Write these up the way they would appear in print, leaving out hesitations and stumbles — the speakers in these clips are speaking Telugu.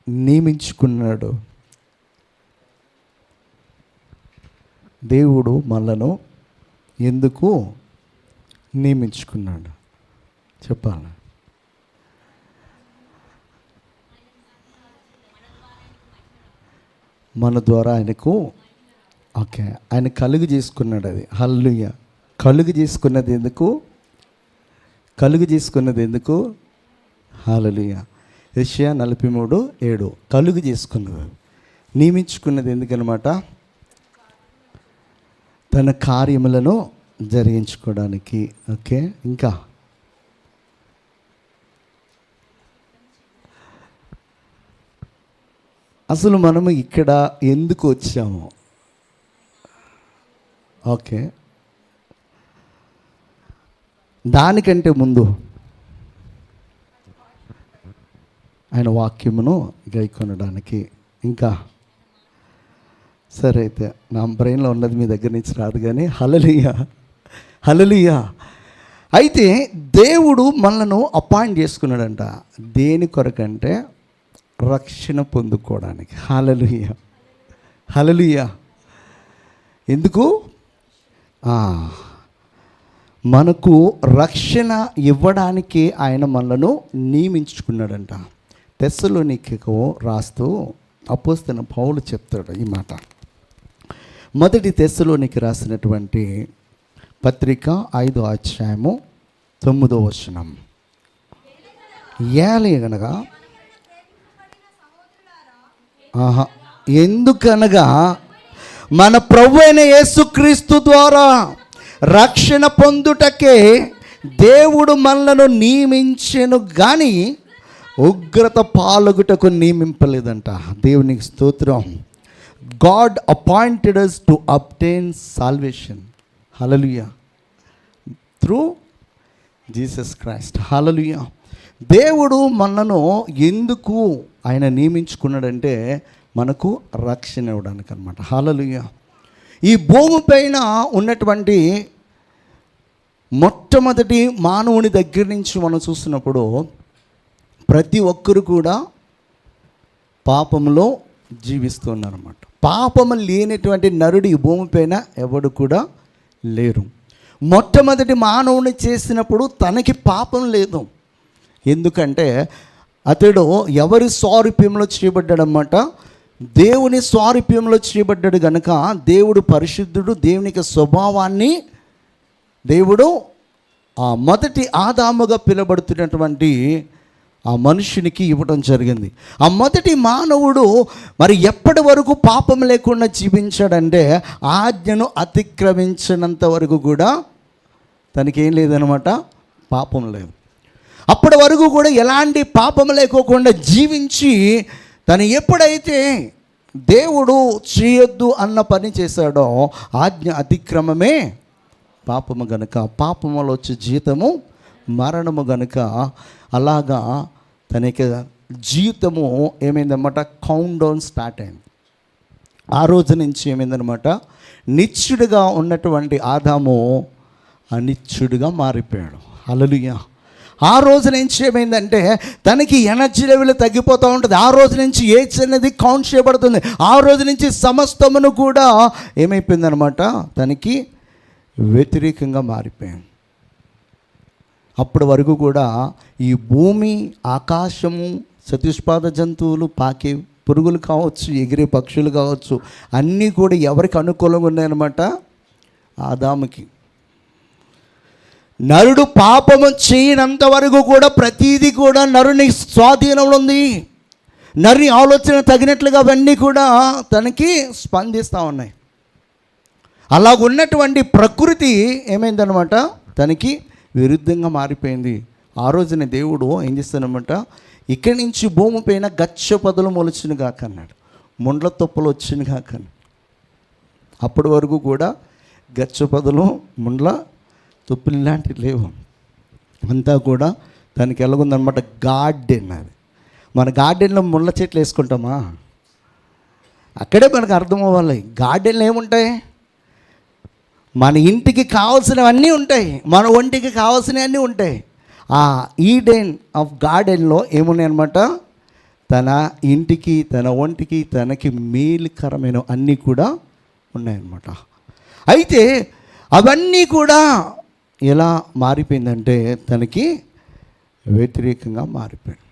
నియమించుకున్నాడు? దేవుడు మనలను ఎందుకు నియమించుకున్నాడు చెప్పాలి? మన ద్వారా ఆయనకు ఆయన కలుగు చేసుకున్నాడు. అది హల్లెలూయా. కలుగు చేసుకున్నది ఎందుకు? హల్లెలూయా. యెషయా 43:7 కలుగు చేసుకున్నది, నియమించుకున్నది ఎందుకనమాట? తన కార్యములను జరిగించుకోవడానికి. ఓకే, ఇంకా అసలు మనము ఇక్కడ ఎందుకు వచ్చాము? ఓకే, దానికంటే ముందు ఆయన వాక్యమును గైకొనడానికి. ఇంకా సరే, అయితే నా బ్రెయిన్లో ఉన్నది మీ దగ్గర నుంచి రాదు కానీ హల్లెలూయా. అయితే దేవుడు మనలను అపాయింట్ చేసుకున్నాడంట. దేని కొరకంటే? రక్షణ పొందుకోవడానికి. హల్లెలూయా. ఎందుకు? మనకు రక్షణ ఇవ్వడానికి ఆయన మనలను నియమించుకున్నాడంట. తెస్సలోనికీకు రాస్తూ అపోస్తలుడైన పౌలు చెప్తాడు ఈ మాట. మొదటి తెస్సలోనికి రాసినటువంటి పత్రిక 5వ అధ్యాయము 9వ వచనం. ఏలయనగా ఎందుకనగా మన ప్రభు అయిన యేసుక్రీస్తు ద్వారా రక్షణ పొందుటకే దేవుడు మనలను నియమించెను గాని ఉగ్రత పాల్గొటకు నియమింపలేదంట. దేవునికి స్తోత్రం. God appointed us to obtain salvation. Hallelujah. Through Jesus Christ. Hallelujah. దేవుడు మనను ఎందుకు ఆయన నియమించుకున్నాడంటే మనకు రక్షణ ఇవ్వడానికి అనమాట. హల్లెలూయా. ఈ భూమి పైన ఉన్నటువంటి మొట్టమొదటి మానవుని దగ్గర నుంచి మనం చూస్తున్నప్పుడు ప్రతి ఒక్కరు కూడా పాపంలో జీవిస్తున్నారన్నమాట. పాపము లేనటువంటి నరుడు ఈ భూమి పైన ఎవడు కూడా లేరు. మొట్టమొదటి మానవుని చేసినప్పుడు తనకి పాపం లేదు. ఎందుకంటే అతడు ఎవరి స్వారూప్యంలో చేయబడ్డాడన్నమాట? దేవుని స్వారూప్యంలో చేయబడ్డాడు గనుక దేవుడు పరిశుద్ధుడు. దేవునికి స్వభావాన్ని దేవుడు ఆ మొదటి ఆదాముగా పిలువబడుతున్నటువంటి ఆ మనుషునికి ఇవ్వడం జరిగింది. ఆ మొదటి మానవుడు మరి ఎప్పటి వరకు పాపం లేకుండా జీవించాడంటే ఆజ్ఞను అతిక్రమించినంత వరకు కూడా తనకేం లేదనమాట, పాపం లేదు. అప్పటి వరకు కూడా ఎలాంటి పాపం లేకోకుండా జీవించి తను ఎప్పుడైతే దేవుడు చేయొద్దు అన్న పని చేశాడో ఆజ్ఞ అతిక్రమమే పాపము గనుక, పాపములో వచ్చే జీతము మరణము గనుక అలాగా తన జీవితము ఏమైందన్నమాట, కౌంట్ డౌన్ స్టార్ట్ అయింది. ఆ రోజు నుంచి ఏమైందనమాట, నిత్యుడిగా ఉన్నటువంటి ఆదాము అనిత్యుడిగా మారిపోయాడు. హల్లెలూయా. ఆ రోజు నుంచి ఏమైందంటే తనకి ఎనర్జీ లెవెల్ తగ్గిపోతూ ఉంటుంది. ఆ రోజు నుంచి ఏజ్ అనేది కౌంట్ చేయబడుతుంది. ఆ రోజు నుంచి సమస్తమును కూడా ఏమైపోయిందనమాట, తనకి వ్యతిరేకంగా మారిపోయింది. అప్పటి వరకు కూడా ఈ భూమి, ఆకాశము, చతుష్పాద జంతువులు, పాకే పురుగులు కావచ్చు, ఎగిరే పక్షులు కావచ్చు, అన్నీ కూడా ఎవరికి అనుకూలంగా ఉన్నాయన్నమాట, ఆదాముకి. నరుడు పాపము చేయనంత వరకు కూడా ప్రతీది కూడా నరుని స్వాధీనంలో ఉంది. నరుని ఆలోచన తగినట్లుగా అవన్నీ కూడా తనకి స్పందిస్తూ ఉన్నాయి. అలాగున్నటువంటి ప్రకృతి ఏమైందనమాట, తనకి విరుద్ధంగా మారిపోయింది. ఆ రోజున దేవుడు ఏం చేస్తానమాట, ఇక్కడి నుంచి భూమి పైన గచ్చ పొదలు మొలిచిన కాక అన్నాడు, ముండ్ల తొప్పలు వచ్చిన కాక. అప్పటి వరకు కూడా గచ్చ పొదలు, ముండ్ల తొప్పులు ఇలాంటివి లేవు. అంతా కూడా దానికి ఎలాగుందనమాట, గార్డెన్. అది మన గార్డెన్లో ముళ్ళ చెట్లు వేసుకుంటామా, అక్కడే మనకు అర్థం అవ్వాలి. గార్డెన్లో ఏముంటాయి, మన ఇంటికి కావాల్సినవన్నీ ఉంటాయి, మన ఒంటికి కావాల్సినవన్నీ ఉంటాయి. ఆ ఈడెన్ ఆఫ్ గార్డెన్లో ఏమున్నాయి అనమాట, తన ఇంటికి, తన ఒంటికి, తనకి మేలుకరమైన అన్నీ కూడా ఉన్నాయన్నమాట. అయితే అవన్నీ కూడా ఎలా మారిపోయిందంటే తనకి వ్యతిరేకంగా మారిపోయింది.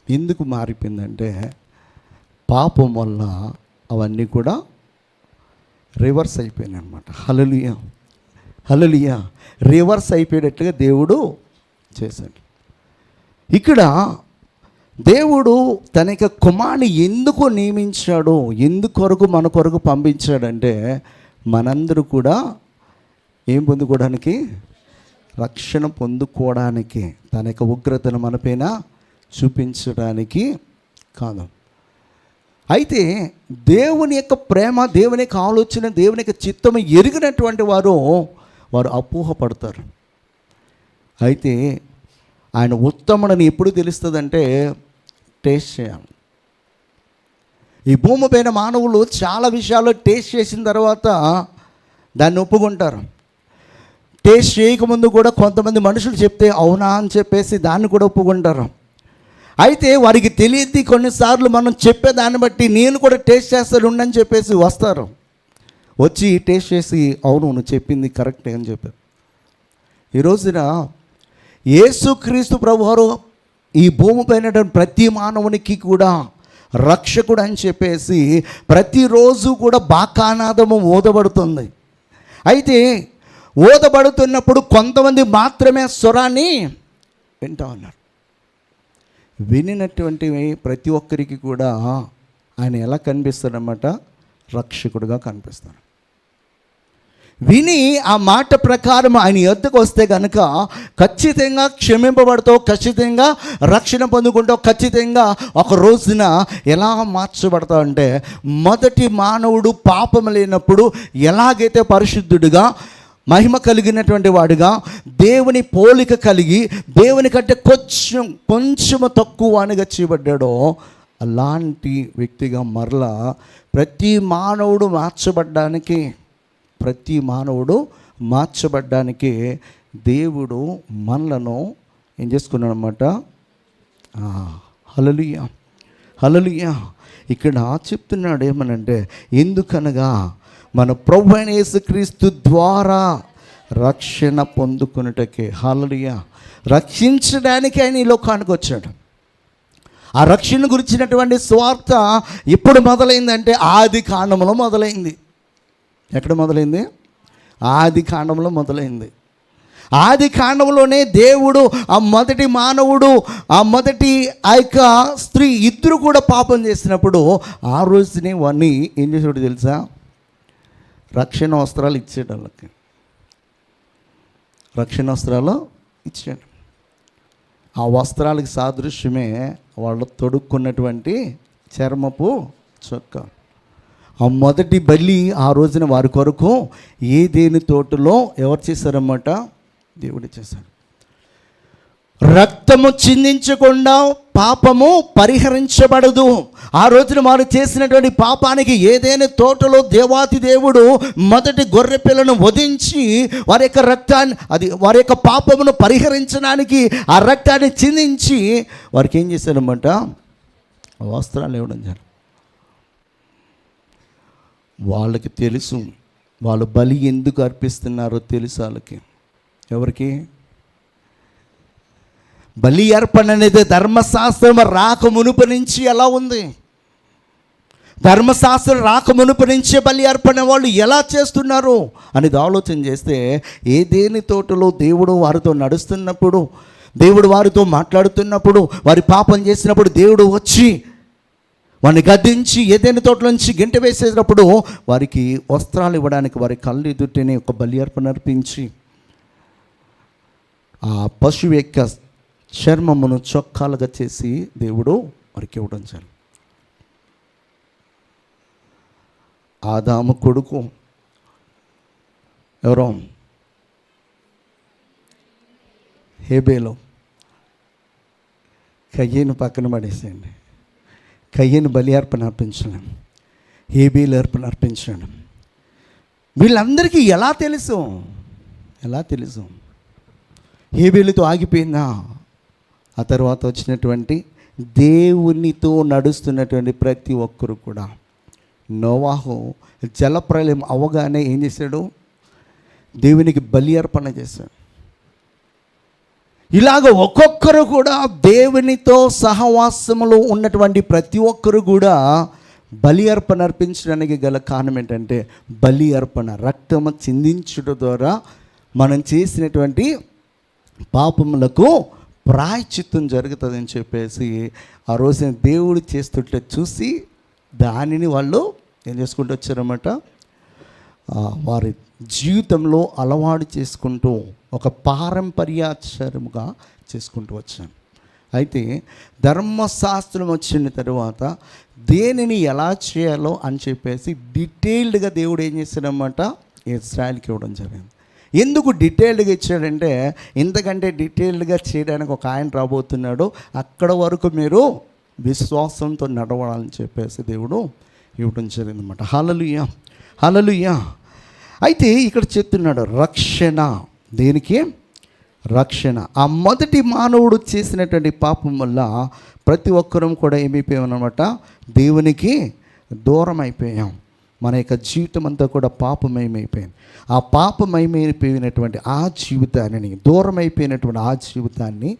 ఎందుకు మారిపోయిందంటే పాపం వల్ల అవన్నీ కూడా రివర్స్ అయిపోయినాయి అన్నమాట. హల్లెలూయా, హల్లెలూయా. రివర్స్ అయిపోయేటట్లుగా దేవుడు చేశాడు. ఇక్కడ దేవుడు తన యొక్క కుమారుని ఎందుకు నియమించాడో, ఎందుకొరకు మన కొరకు పంపించాడంటే మనందరూ కూడా ఏం పొందుకోవడానికి, రక్షణ పొందుకోవడానికి, తన యొక్క ఉగ్రతను మనపైన చూపించడానికి కాదు. అయితే దేవుని యొక్క ప్రేమ, దేవుని యొక్క ఆలోచన, దేవుని యొక్క చిత్తము ఎరిగినటువంటి వారు అపోహపడతారు. అయితే ఆయన ఉత్తముడని ఎప్పుడు తెలుస్తుందంటే టేస్ట్ చేయాలి. ఈ భూమి పైన మానవులు చాలా విషయాల్లో టేస్ట్ చేసిన తర్వాత దాన్ని ఒప్పుకుంటారు. టేస్ట్ చేయకముందు కూడా కొంతమంది మనుషులు చెప్తే అవునా అని చెప్పేసి దాన్ని కూడా ఒప్పుకుంటారు. అయితే వారికి తెలియదు, కొన్నిసార్లు మనం చెప్పే దాన్ని బట్టి నేను కూడా టేస్ట్ చేస్తాను ఉండని చెప్పేసి వస్తారు. వచ్చి టేస్ట్ చేసి అవును నువ్వు చెప్పింది కరెక్టే అని చెప్పారు. ఈ రోజున యేసుక్రీస్తు ప్రభువారు ఈ భూమిపైన ప్రతి మానవునికి కూడా రక్షకుడు అని చెప్పేసి ప్రతిరోజు కూడా బాకానాదము ఓదబడుతుంది. అయితే ఓదబడుతున్నప్పుడు కొంతమంది మాత్రమే స్వరాన్ని వింటా ఉన్నారు. వినినటువంటి ప్రతి ఒక్కరికి కూడా ఆయన ఎలా కనిపిస్తాడన్నమాట, రక్షకుడుగా కనిపిస్తాడు. విని ఆ మాట ప్రకారం ఆయన యొద్దకు వస్తే కనుక ఖచ్చితంగా క్షమింపబడతావు, ఖచ్చితంగా రక్షణ పొందుకుంటావు, ఖచ్చితంగా ఒక రోజున ఎలా మార్చబడతావు అంటే, మొదటి మానవుడు పాపం లేనప్పుడు ఎలాగైతే పరిశుద్ధుడిగా మహిమ కలిగినటువంటి వాడుగా దేవుని పోలిక కలిగి దేవుని కంటే కొంచెము తక్కువ అనిగా చేయబడ్డాడో అలాంటి వ్యక్తిగా మరలా ప్రతి మానవుడు మార్చబడ్డానికి దేవుడు మనలను ఏం చేసుకున్నాడు అన్నమాట. హల్లెలూయా, హల్లెలూయా. ఇక్కడ చెప్తున్నాడు ఏమనంటే, ఎందుకనగా మన ప్రభువైన యేసుక్రీస్తు ద్వారా రక్షణ పొందుకున్నటకే. హల్లెలూయా. రక్షించడానికి ఆయన ఈ లోకానికి వచ్చాడు. ఆ రక్షణ గురించినటువంటి స్వార్థ ఎప్పుడు మొదలైందంటే ఆది కాండంలో మొదలైంది. ఎక్కడ మొదలైంది? ఆది కాండంలో మొదలైంది. ఆది కాండంలోనే దేవుడు ఆ మొదటి మానవుడు, ఆ మొదటి ఆ యొక్క స్త్రీ ఇద్దరు కూడా పాపం చేసినప్పుడు ఆ రోజునే వాడిని ఏం చేసాడు తెలుసా? రక్షణ వస్త్రాలు ఇచ్చాడు. వాళ్ళకి రక్షణ వస్త్రాలు ఇచ్చాడు. ఆ వస్త్రాలకి సాదృశ్యమే వాళ్ళు తొడుక్కున్నటువంటి చర్మపు చొక్కా. ఆ మొదటి బలి ఆ రోజున వారి కొరకు ఏదేని తోటలో ఎవరు చేశారన్నమాట? దేవుడు చేశాడు. రక్తము చిందించకుండా పాపము పరిహరించబడదు. ఆ రోజున వారు చేసినటువంటి పాపానికి ఏదైనా తోటలో దేవాతి దేవుడు మొదటి గొర్రె పిల్లను వధించి వారి యొక్క రక్తాన్ని, వారి యొక్క పాపమును పరిహరించడానికి ఆ రక్తాన్ని చిందించి వారికి ఏం చేశారన్నమాట? వస్త్రాలు ఇవ్వడం జరిగింది. వాళ్ళకి తెలుసు వాళ్ళు బలి ఎందుకు అర్పిస్తున్నారో తెలుసు వాళ్ళకి. ఎవరికి? బలి అర్పణ అనేది ధర్మశాస్త్రం రాక మునుపు నుంచి ఎలా ఉంది? ధర్మశాస్త్రం రాక మునుపు నుంచే బలి అర్పణ వాళ్ళు ఎలా చేస్తున్నారు అనేది ఆలోచన చేస్తే, ఏదేని తోటలో దేవుడు వారితో నడుస్తున్నప్పుడు, దేవుడు వారితో మాట్లాడుతున్నప్పుడు, వారి పాపం చేసినప్పుడు దేవుడు వచ్చి వారిని గద్దించి ఏదైనా తోటలోంచి గెంట వేసేటప్పుడు వారికి వస్త్రాలు ఇవ్వడానికి వారి కళ్ళు ఎదుటిని ఒక బలి అర్పణ అర్పించి ఆ పశువు యొక్క చర్మమును చొక్కాలుగా చేసి దేవుడు వారికి ఇవ్వడం జరిగింది. ఆదాము కొడుకు ఎవరో? హేబేలు. కయ్యను పక్కన పడేసేయండి. కయ్యను బలి అర్పణ అర్పించడం, హేబేలు అర్పణ అర్పించడం. వీళ్ళందరికీ ఎలా తెలుసు? హేబేలుతో ఆగిపోయిందా? ఆ తర్వాత వచ్చినటువంటి దేవునితో నడుస్తున్నటువంటి ప్రతి ఒక్కరు కూడా నోవాహు జలప్రలయం అవగానే ఏం చేశాడు? దేవునికి బలి అర్పణ చేశాడు. ఇలాగ ఒక్కొక్కరు కూడా దేవునితో సహవాసములో ఉన్నటువంటి ప్రతి ఒక్కరు కూడా బలి అర్పణ అర్పించడానికి గల కారణం ఏంటంటే, బలి అర్పణ రక్తము చిందించడం ద్వారా మనం చేసినటువంటి పాపములకు ప్రాయశ్చిత్తం జరుగుతుందని చెప్పేసి ఆ రోజున దేవుడు చేస్తుంటే చూసి దానిని వాళ్ళు ఏం చేసుకుంటూ వచ్చారన్నమాట, వారి జీవితంలో అలవాటు చేసుకుంటూ ఒక పారంపర్యాచారముగా చేసుకుంటూ వచ్చాను. అయితే ధర్మశాస్త్రం వచ్చిన తర్వాత దేనిని ఎలా చేయాలో అని చెప్పేసి డీటెయిల్డ్గా దేవుడు ఏం చేశాడన్నమాట, ఇశ్రాయేలుకి ఇవ్వడం జరిగింది. ఎందుకు డీటెయిల్డ్గా ఇచ్చాడంటే, ఇంతకంటే డీటెయిల్డ్గా చేయడానికి ఒక ఆయన రాబోతున్నాడు, అక్కడ వరకు మీరు విశ్వాసంతో నడవాలని చెప్పేసి దేవుడు ఇవ్వడం జరిగిందన్నమాట. హల్లెలూయా, హల్లెలూయా. అయితే ఇక్కడ చెప్తున్నాడు రక్షణ. దేనికి రక్షణ? ఆ మొదటి మానవుడు చేసినటువంటి పాపం వల్ల ప్రతి ఒక్కరం కూడా ఏమైపోయామన్నమాట, దేవునికి దూరం అయిపోయాం. మన యొక్క జీవితం అంతా కూడా పాపమయమైపోయింది. ఆ పాపమయమైపోయినటువంటి ఆ జీవితాన్ని, దూరం అయిపోయినటువంటి ఆ జీవితాన్ని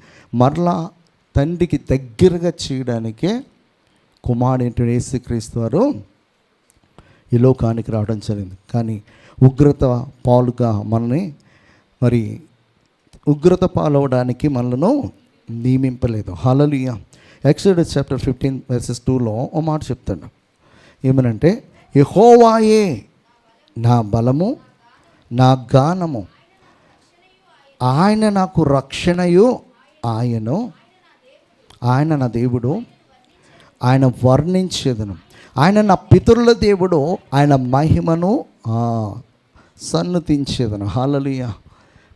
మరలా తండ్రికి దగ్గరగా చేయడానికే కుమారుడు యేసుక్రీస్తు వారు ఈ లోకానికి రావడం జరిగింది. కానీ ఉగ్రత పాలుగా మనల్ని ఉగ్రత పాలవడానికి మనలను నియమింపలేదు. హల్లెలూయా. ఎక్సోడస్ చాప్టర్ 15:2లో ఓ మాట చెప్తాడు. ఏమనంటే, యెహోవాయే నా బలము, నా గానము, ఆయన నాకు రక్షణయు, ఆయన నా దేవుడు, ఆయన వర్ణించేదను. ఆయన నా పితరుల దేవుడు, ఆయన మహిమను సన్నతించేదను. హల్లెలూయా,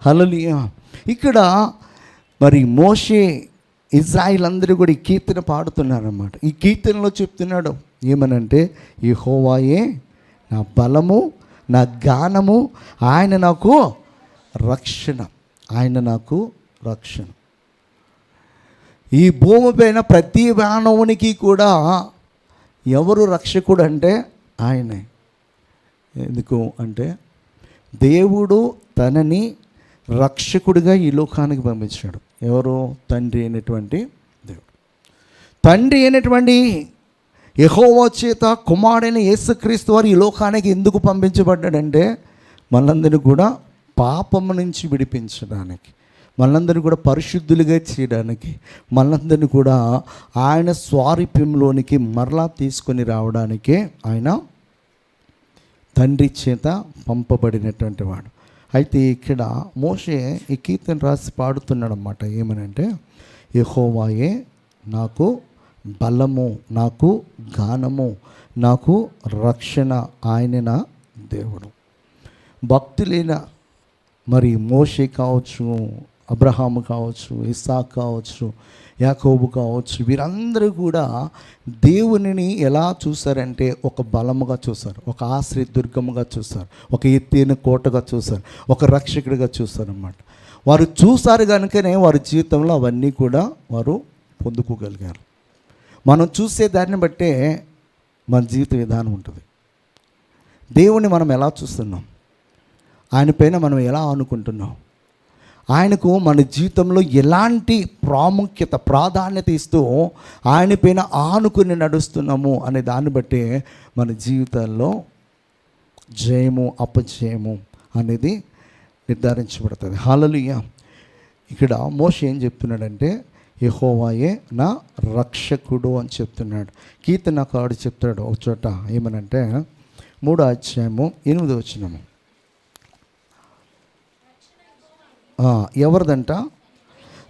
హల్లెలూయా. ఇక్కడ మోషే, ఇజ్రాయిల్ అందరూ కూడా ఈ కీర్తన పాడుతున్నారన్నమాట. ఈ కీర్తనలో చెప్తున్నాడు ఏమనంటే, యెహోవాయే నా బలము, నా గానము, ఆయన నాకు రక్షణ, ఆయన నాకు రక్షణ. ఈ భూమిపైన ప్రతి మానవునికి కూడా ఎవరు రక్షకుడు అంటే ఆయనే. ఎందుకు అంటే, దేవుడు తనని రక్షకుడిగా ఈ లోకానికి పంపించాడు. ఎవరు? తండ్రి అయినటువంటి దేవుడు. తండ్రి అయినటువంటి యెహోవా చేత కుమారుడైన యేసుక్రీస్తు వారు ఈ లోకానికి ఎందుకు పంపించబడ్డాడంటే, మనందరినీ కూడా పాపము నుంచి విడిపించడానికి, మనందరినీ కూడా పరిశుద్ధులుగా చేయడానికి, మనందరినీ కూడా ఆయన స్వారూప్యంలోనికి మరలా తీసుకొని రావడానికే ఆయన తండ్రి చేత పంపబడినటువంటి వాడు. అయితే ఇక్కడ మోషే ఈ కీర్తన రాసి పాడుతున్నాడు అన్నమాట. ఏమనంటే, యెహోవాయే నాకు బలము, నాకు గానము, నాకు రక్షణ, ఆయన నా దేవుడు. భక్తులైన మోషే కావచ్చు, అబ్రహాము కావచ్చు, ఇస్సాకు కావచ్చు, యాకోబు కావచ్చు, వీరందరూ కూడా దేవునిని ఎలా చూశారంటే ఒక బలముగా చూశారు, ఒక ఆశ్రయ దుర్గముగా చూశారు, ఒక ఎత్తైన కోటగా చూశారు, ఒక రక్షకుడిగా చూశారన్నమాట. వారు చూశారు కనుకనే వారి జీవితంలో అవన్నీ కూడా వారు పొందుకోగలిగారు. మనం చూసే దాన్ని బట్టే మన జీవిత విధానం ఉంటుంది. దేవుని మనం ఎలా చూస్తున్నాం, ఆయన పైన మనం ఎలా అనుకుంటున్నాం, ఆయనకు మన జీవితంలో ఎలాంటి ప్రాధాన్యత ఇస్తూ ఆయన పైన ఆనుకుని నడుస్తున్నాము అనే దాన్ని బట్టి మన జీవితాల్లో జయము అపజయము అనేది నిర్ధారించబడుతుంది. హల్లెలూయా. ఇక్కడ మోషే ఏం చెప్తున్నాడంటే, యెహోవాయే నా రక్షకుడు అని చెప్తున్నాడు. కీర్తనకారుడు చెప్తాడు ఒక చోట ఏమనంటే, 3వ అధ్యాయము 8వ వచనము. ఎవరిదంట?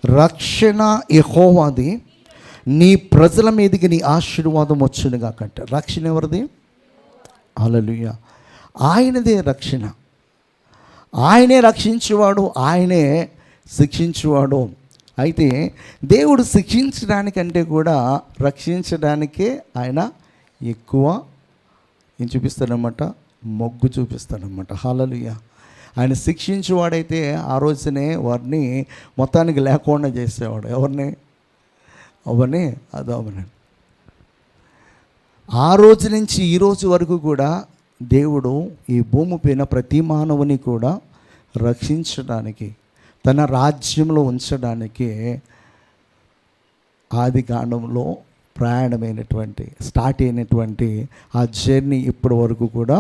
రక్షణ యెహోవాది, నీ ప్రజల మీదకి నీ ఆశీర్వాదం వచ్చునుగా కంట. రక్షణ ఎవరిది? హల్లెలూయా. ఆయనదే రక్షణ. ఆయనే రక్షించేవాడు, ఆయనే శిక్షించేవాడు. అయితే దేవుడు శిక్షించడానికంటే కూడా రక్షించడానికే ఆయన ఎక్కువ ఏం చూపిస్తాడనమాట, మొగ్గు చూపిస్తాడనమాట. హల్లెలూయా. ఆయన శిక్షించేవాడైతే ఆ రోజునే వారిని మొత్తానికి లేకుండా చేసేవాడు. ఎవరిని? అవని అదవని. ఆ రోజు నుంచి ఈ రోజు వరకు కూడా దేవుడు ఈ భూమి పైన ప్రతి మానవుని కూడా రక్షించడానికి, తన రాజ్యంలో ఉంచడానికి ఆది కాండంలో స్టార్ట్ అయినటువంటి ఆ జర్నీ ఇప్పటి వరకు కూడా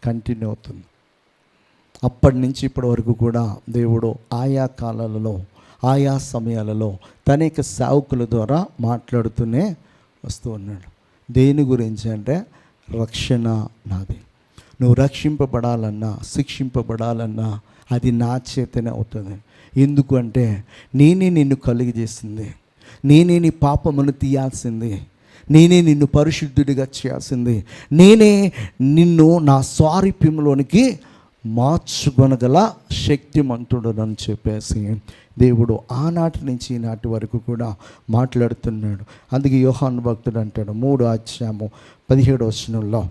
కంటిన్యూ అవుతుంది. అప్పటి నుంచి ఇప్పటి వరకు కూడా దేవుడు ఆయా కాలాలలో, ఆయా సమయాలలో తన యొక్క సేవకుల ద్వారా మాట్లాడుతూనే వస్తూ ఉన్నాడు. దేని గురించి అంటే, రక్షణ నాది. నువ్వు రక్షింపబడాలన్నా, శిక్షింపబడాలన్నా అది నా చేతనే అవుతుంది. ఎందుకు అంటే, నేనే నిన్ను కలుగజేసింది, నేనే నీ పాపమును తీయాల్సింది, నేనే నిన్ను పరిశుద్ధుడిగా చేయాల్సింది, నేనే నిన్ను నా స్వారూప్యంలోనికి మార్చుకొనగల శక్తిమంతుడని చెప్పేసి దేవుడు ఆనాటి నుంచి ఈనాటి వరకు కూడా మాట్లాడుతున్నాడు. అందుకే యోహాను భక్తుడు అంటాడు 3:17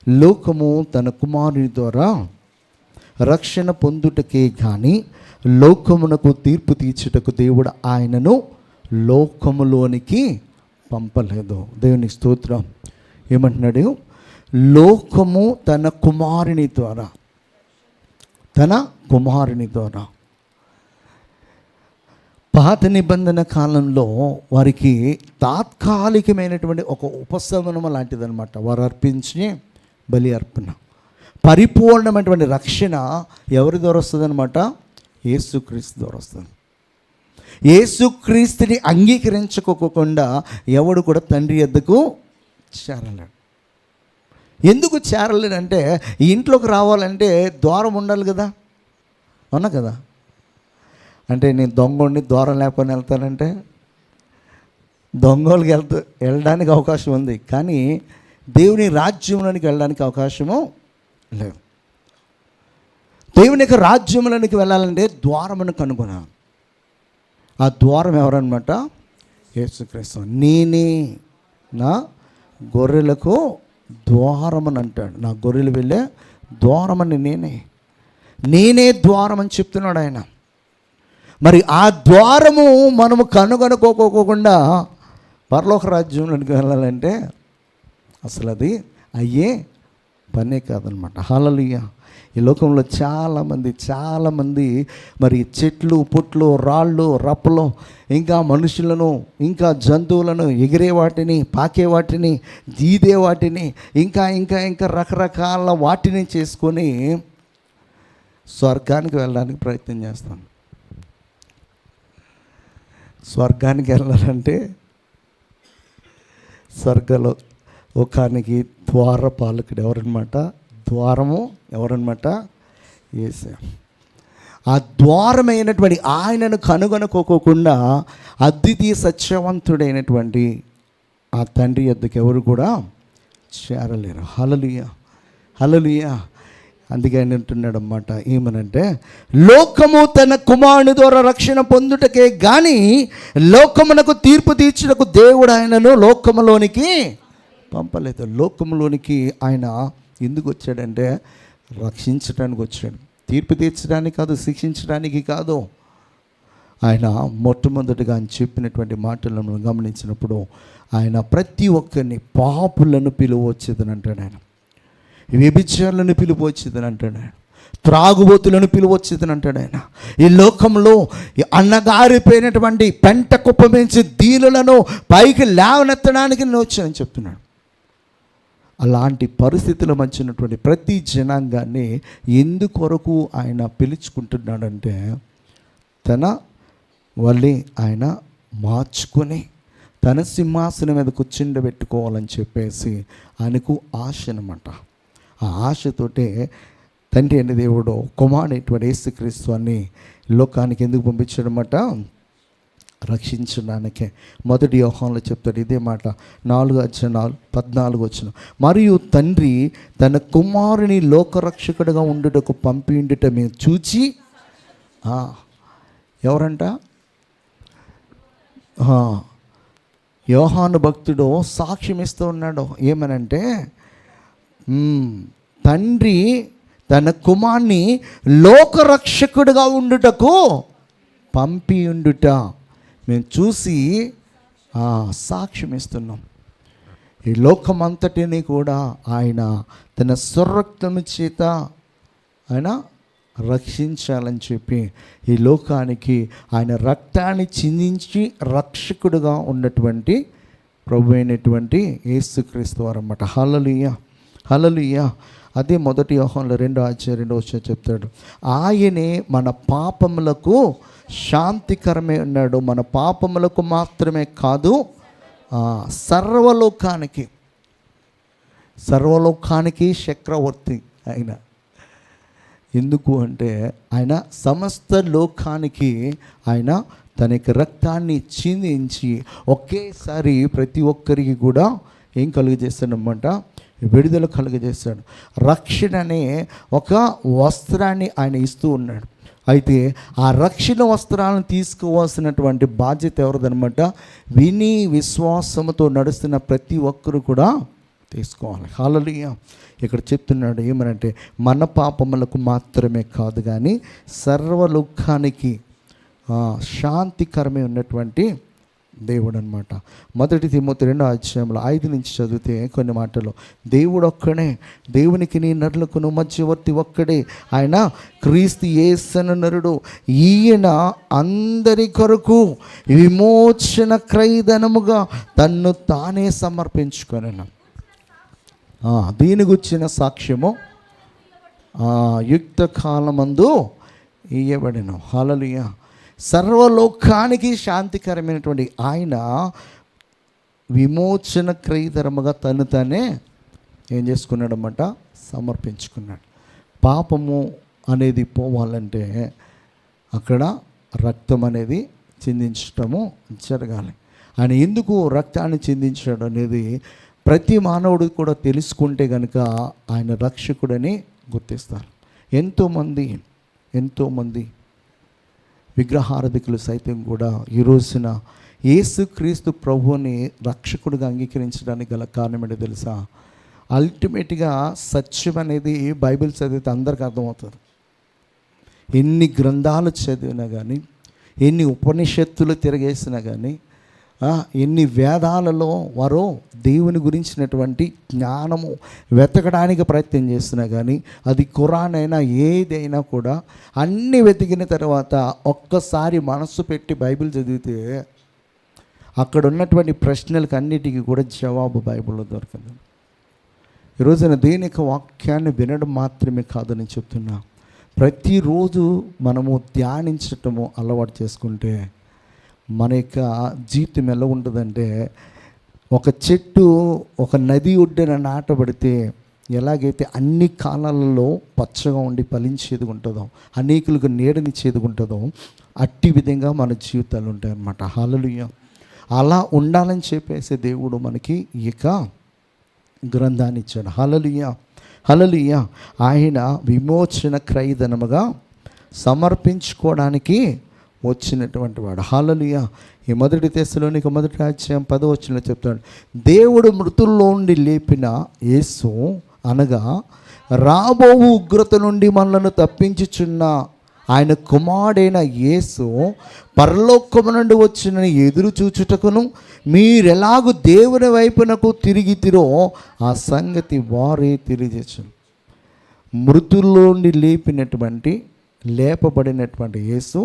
లోకము తన కుమారుని ద్వారా రక్షణ పొందుటకే కానీ లోకమునకు తీర్పు తీర్చుటకు దేవుడు ఆయనను లోకములోనికి పంపలేదు. దేవునికి స్తోత్రం. ఏమంటున్నాడు? లోకము తన కుమారుని ద్వారా. పాత నిబంధన కాలంలో వారికి తాత్కాలికమైనటువంటి ఒక ఉపశమనం లాంటిదన్నమాట. వారు అర్పించే బలి అర్పణ. పరిపూర్ణమైనటువంటి రక్షణ ఎవరి ద్వారా వస్తుందన్నమాట? యేసుక్రీస్తు ద్వారా వస్తుంది. యేసుక్రీస్తుని అంగీకరించుకోకుండా ఎవడు కూడా తండ్రి యొద్దకు చేరలేడు. ఎందుకు చేరలేడంటే, ఈ ఇంట్లోకి రావాలంటే ద్వారం ఉండాలి కదా, అవునా కదా? అంటే నేను దొంగని ద్వారం లేకపోయినా వెళ్తానంటే దొంగలకి వెళ్ళడానికి అవకాశం ఉంది, కానీ దేవుని రాజ్యంలోనికి వెళ్ళడానికి అవకాశము లేదు. దేవుని యొక్క రాజ్యంలోనికి వెళ్ళాలంటే ద్వారమును కనుగొనాలి. ఆ ద్వారం ఎవరన్నమాట? యేసుక్రీస్తు. నేనే నా గొర్రెలకు ద్వారమని అంటాడు. నా గొర్రెలు వెళ్ళే ద్వారమని నేనే ద్వారం అని చెప్తున్నాడు ఆయన. మరి ఆ ద్వారము మనము కనుగొనుకోకుండా పరలోక రాజ్యంలోనికి వెళ్ళాలంటే అసలు అది అయ్యే పనే కాదనమాట. హల్లెలూయా. ఈ లోకంలో చాలామంది మరి చెట్లు, పుట్లు, రాళ్ళు, రప్పలు, ఇంకా మనుషులను, ఇంకా జంతువులను, ఎగిరే వాటిని, పాకే వాటిని, జీదే వాటిని, ఇంకా రకరకాల వాటిని చేసుకొని స్వర్గానికి వెళ్ళడానికి ప్రయత్నం చేస్తాను. స్వర్గానికి వెళ్ళాలంటే స్వర్గలో ఒకానికి ద్వారపాలకుడు ఎవరన్నమాట? ద్వారము ఎవరన్నమాట? యేసే. ఆ ద్వారమైనటువంటి ఆయనను కనుగొనుకోకుండా అద్వితీయ సత్యవంతుడైనటువంటి ఆ తండ్రి యొద్దకు ఎవరు కూడా చేరలేరు. హల్లెలూయా. అందుకే ఆయన అంటున్నాడు అన్నమాట, ఏమనంటే, లోకము తన కుమారుని ద్వారా రక్షణ పొందుటకే కానీ లోకమునకు తీర్పు తీర్చుటకు దేవుడు ఆయనను లోకములోనికి పంపలేదు. లోకములోనికి ఆయన ఎందుకు వచ్చాడంటే రక్షించడానికి వచ్చాడు. తీర్పు తీర్చడానికి కాదు, శిక్షించడానికి కాదు. ఆయన మొట్టమొదటిగా ఆయన చెప్పినటువంటి మాటలను గమనించినప్పుడు ఆయన ప్రతి ఒక్కరిని పాపులను పిలువచ్చేదని అంటాడు. ఆయన వ్యభిచారులను పిలువచ్చేదని అంటాడు. ఆయన త్రాగుబోతులను పిలువచ్చేదని అంటాడు. ఆయన ఈ లోకంలో అన్నగారిపోయినటువంటి పెంట కుప్పమించి దీనులను పైకి లేవనెత్తడానికి నేను వచ్చానని చెప్తున్నాడు. అలాంటి పరిస్థితుల మధ్యనటువంటి ప్రతి జనాంగాన్ని ఎందుకొరకు ఆయన పిలుచుకుంటున్నాడంటే, తన వల్లి ఆయన మార్చుకొని తన సింహాసనం మీద కూర్చుండబెట్టుకోవాలని చెప్పేసి ఆయనకు ఆశ అనమాట. ఆ ఆశతోటే తండ్రి అనే దేవుడు కుమారుడైనటువంటి యేసుక్రీస్తు అని లోకానికి ఎందుకు పంపించాడనమాట? రక్షించడానికే. మొదటి యోహానులో చెప్తాడు ఇదే మాట, 4:14 మరియు తండ్రి తన కుమారుని లోకరక్షకుడిగా ఉండుటకు పంపిండుట మేము చూచి. ఎవరంట? యోహాను భక్తుడు సాక్ష్యం ఇస్తూ ఉన్నాడు. ఏమనంటే, తండ్రి తన కుమారుని లోకరక్షకుడిగా ఉండుటకు పంపి ఉండుట మేము చూసి సాక్ష్యం ఇస్తున్నాం. ఈ లోకమంతటిని కూడా ఆయన తన స్వరక్తము చేత ఆయన రక్షించాలని చెప్పి ఈ లోకానికి ఆయన రక్తాన్ని చిందించి రక్షకుడుగా ఉన్నటువంటి ప్రభు అయినటువంటి యేసుక్రీస్తు వారు అన్నమాట. హల్లెలూయా, హల్లెలూయా. అదే 1 యోహానులో 2:2 చెప్తాడు, ఆయనే మన పాపములకు శాంతికరమే ఉన్నాడు. మన పాపములకు మాత్రమే కాదు, సర్వలోకానికి చక్రవర్తి ఆయన. ఎందుకు అంటే ఆయన సమస్త లోకానికి ఆయన తన యొక్క రక్తాన్ని చిందించి ఒకేసారి ప్రతి ఒక్కరికి కూడా ఏం కలుగజేస్తాడన్నమాట, విడుదల కలుగజేస్తాడు. రక్షణ అనే ఒక వస్త్రాన్ని ఆయన ఇస్తూ ఉన్నాడు. అయితే ఆ రక్షణ వస్త్రాలను తీసుకోవాల్సినటువంటి బాధ్యత ఎవరిదనమాట, విని విశ్వాసముతో నడుస్తున్న ప్రతి ఒక్కరు కూడా తీసుకోవాలి. హల్లెలూయా. ఇక్కడ చెప్తున్నాడు ఏమనంటే, మన పాపములకు మాత్రమే కాదు కానీ సర్వలోకానికి శాంతికరమే ఉన్నటువంటి దేవుడు అనమాట. 1 తిమోతి 2:5 నుంచి చదివితే కొన్ని మాటలు, దేవుడు ఒక్కడే, దేవునికి నీ నరులకును మధ్యవర్తి ఒక్కడే, ఆయన క్రీస్తు యేసు నరుడు, ఈయన అందరి కొరకు విమోచన క్రయధనముగా తన్ను తానే సమర్పించుకొనెను. దీని గురించిన సాక్ష్యము యుక్త కాలమందు ఇయ్యబడెను. హల్లెలూయా. సర్వలోకానికి శాంతికరమైనటువంటి ఆయన విమోచన క్రయధనముగా తను తానే ఏం చేసుకున్నాడన్నమాట, సమర్పించుకున్నాడు. పాపము అనేది పోవాలంటే అక్కడ రక్తం అనేది చిందించటము జరగాలి. ఆయన ఎందుకు రక్తాన్ని చిందించాడు అనేది ప్రతి మానవుడు కూడా తెలుసుకుంటే కనుక ఆయన రక్షకుడని గుర్తిస్తారు. ఎంతోమంది విగ్రహారాధికులు సైతం కూడా ఈ రోజున యేసుక్రీస్తు ప్రభువుని రక్షకుడిగా అంగీకరించడానికి గల కారణం ఏంటో తెలుసా? అల్టిమేట్గా సత్యం అనేది బైబిల్ చదివితే అందరికీ అర్థమవుతుంది. ఎన్ని గ్రంథాలు చదివినా కానీ, ఎన్ని ఉపనిషత్తులు తిరగేసినా కానీ, ఎన్ని వేదాలలో వారు దేవుని గురించినటువంటి జ్ఞానము వెతకడానికి ప్రయత్నం చేస్తున్నా కానీ, అది ఖురాన్ అయినా ఏదైనా కూడా అన్నీ వెతికిన తర్వాత ఒక్కసారి మనస్సు పెట్టి బైబిల్ చదివితే అక్కడ ఉన్నటువంటి ప్రశ్నలకు అన్నిటికీ కూడా జవాబు బైబిల్లో దొరకదు. ఈరోజున దేని యొక్క వాక్యాన్ని వినడం మాత్రమే కాదని చెప్తున్నా, ప్రతిరోజు మనము ధ్యానించటము అలవాటు చేసుకుంటే మన యొక్క జీవితం ఎలా ఉంటుందంటే, ఒక చెట్టు ఒక నది ఒడ్డున నాటబడితే ఎలాగైతే అన్ని కాలాలలో పచ్చగా ఉండి ఫలించేది ఉంటుందో, అనేకులకు నీడనిచ్చేది ఉంటుందో, అట్టి విధంగా మన జీవితాలు ఉంటాయన్నమాట. హల్లెలూయా. అలా ఉండాలని చెప్పేసి దేవుడు మనకి ఇక గ్రంథాన్ని ఇచ్చాడు. హల్లెలూయా, హల్లెలూయా. ఆయన విమోచన క్రయధనముగా సమర్పించుకోవడానికి వచ్చినటువంటి వాడు. హల్లెలూయా. ఈ 1 తెస్సలోనికైయులు 1:10 చెప్తాడు, దేవుడు మృతుల్లో నుండి లేపిన యేసు అనగా రాబో ఉగ్రత నుండి మనలను తప్పించుచున్న ఆయన కుమారుడైన యేసు పరలోకము నుండి వచ్చిన ఎదురు చూచుటకును మీరెలాగూ దేవుని వైపునకు తిరిగితిరో ఆ సంగతి వారే తెలియజేయను. మృతుల్లో నుండి లేపబడినటువంటి యేసు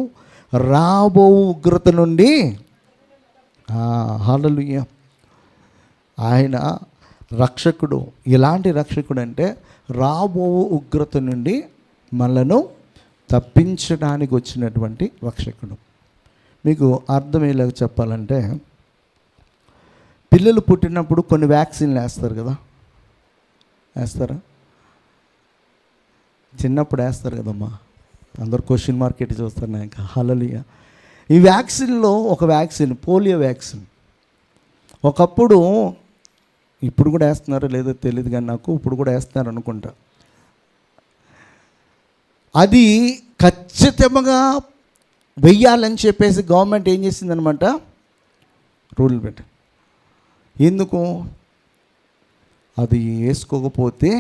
రాబో ఉగ్రత నుండి, హల్లెలూయా, ఆయన రక్షకుడు. ఎలాంటి రక్షకుడు అంటే రాబో ఉగ్రత నుండి మనలను తప్పించడానికి వచ్చినటువంటి రక్షకుడు. మీకు అర్థమయ్యేలాగా చెప్పాలంటే, పిల్లలు పుట్టినప్పుడు కొన్ని వ్యాక్సిన్లు వేస్తారు కదా, వేస్తారా? చిన్నప్పుడు వేస్తారు కదమ్మా, అందరు క్వశ్చన్ మార్క్ ఎట్టి చూస్తారు ఇంకా. హల్లెలూయా. ఈ వ్యాక్సిన్లో ఒక వ్యాక్సిన్ పోలియో వ్యాక్సిన్. ఒకప్పుడు, ఇప్పుడు కూడా వేస్తున్నారో లేదో తెలియదు కానీ నాకు ఇప్పుడు కూడా వేస్తున్నారు అనుకుంటా. అది ఖచ్చితంగా వెయ్యాలని చెప్పేసి గవర్నమెంట్ ఏం చేసిందనమాట, రూల్ పెట్టి. ఎందుకు? అది వేసుకోకపోతే